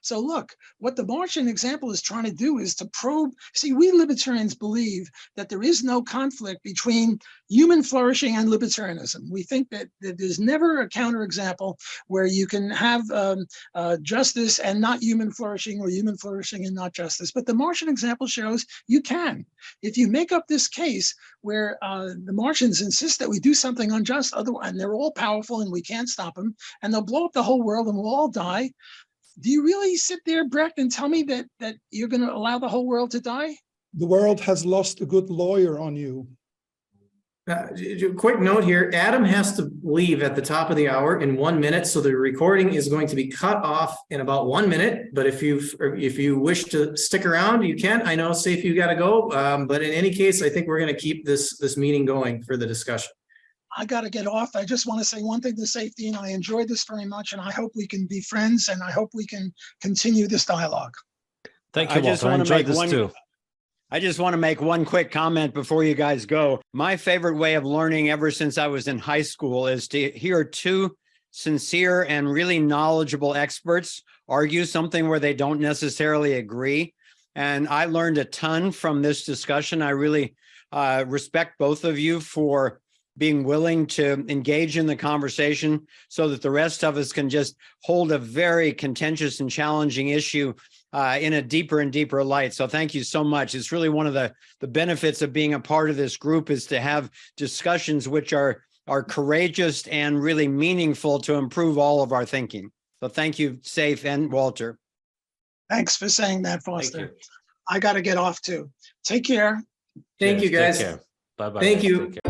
So look, what the Martian example is trying to do is to probe. See, we libertarians believe that there is no conflict between human flourishing and libertarianism. We think that there's never a counterexample where you can have justice and not human flourishing, or human flourishing and not justice. But the Martian example shows you can. If you make up this case where the Martians insist that we do something unjust, otherwise, and they're all powerful and we can't stop them, and they'll blow up the whole world and we'll all die. Do you really sit there, Brecht, and tell me that you're going to allow the whole world to die? The world has lost a good lawyer on you. Quick note here, Adam has to leave at the top of the hour in 1 minute, so the recording is going to be cut off in about 1 minute. But if you wish to stick around, you can. I know, Saif, you got to go. But in any case, I think we're going to keep this meeting going for the discussion. I got to get off. I just want to say one thing to Saifedean. I enjoyed this very much, and I hope we can be friends, and I hope we can continue this dialogue. Thank you, Walter. I enjoyed this too. I just want to make one quick comment before you guys go. My favorite way of learning ever since I was in high school is to hear two sincere and really knowledgeable experts argue something where they don't necessarily agree. And I learned a ton from this discussion. I really respect both of you for being willing to engage in the conversation so that the rest of us can just hold a very contentious and challenging issue in a deeper and deeper light. So thank you so much. It's really one of the benefits of being a part of this group is to have discussions which are courageous and really meaningful to improve all of our thinking. So thank you, Saif and Walter. Thanks for saying that, Foster. you. I got to get off too. Take care. Thank you, Cheers. guys. Take care. Bye-bye. Thank guys. you. Take care.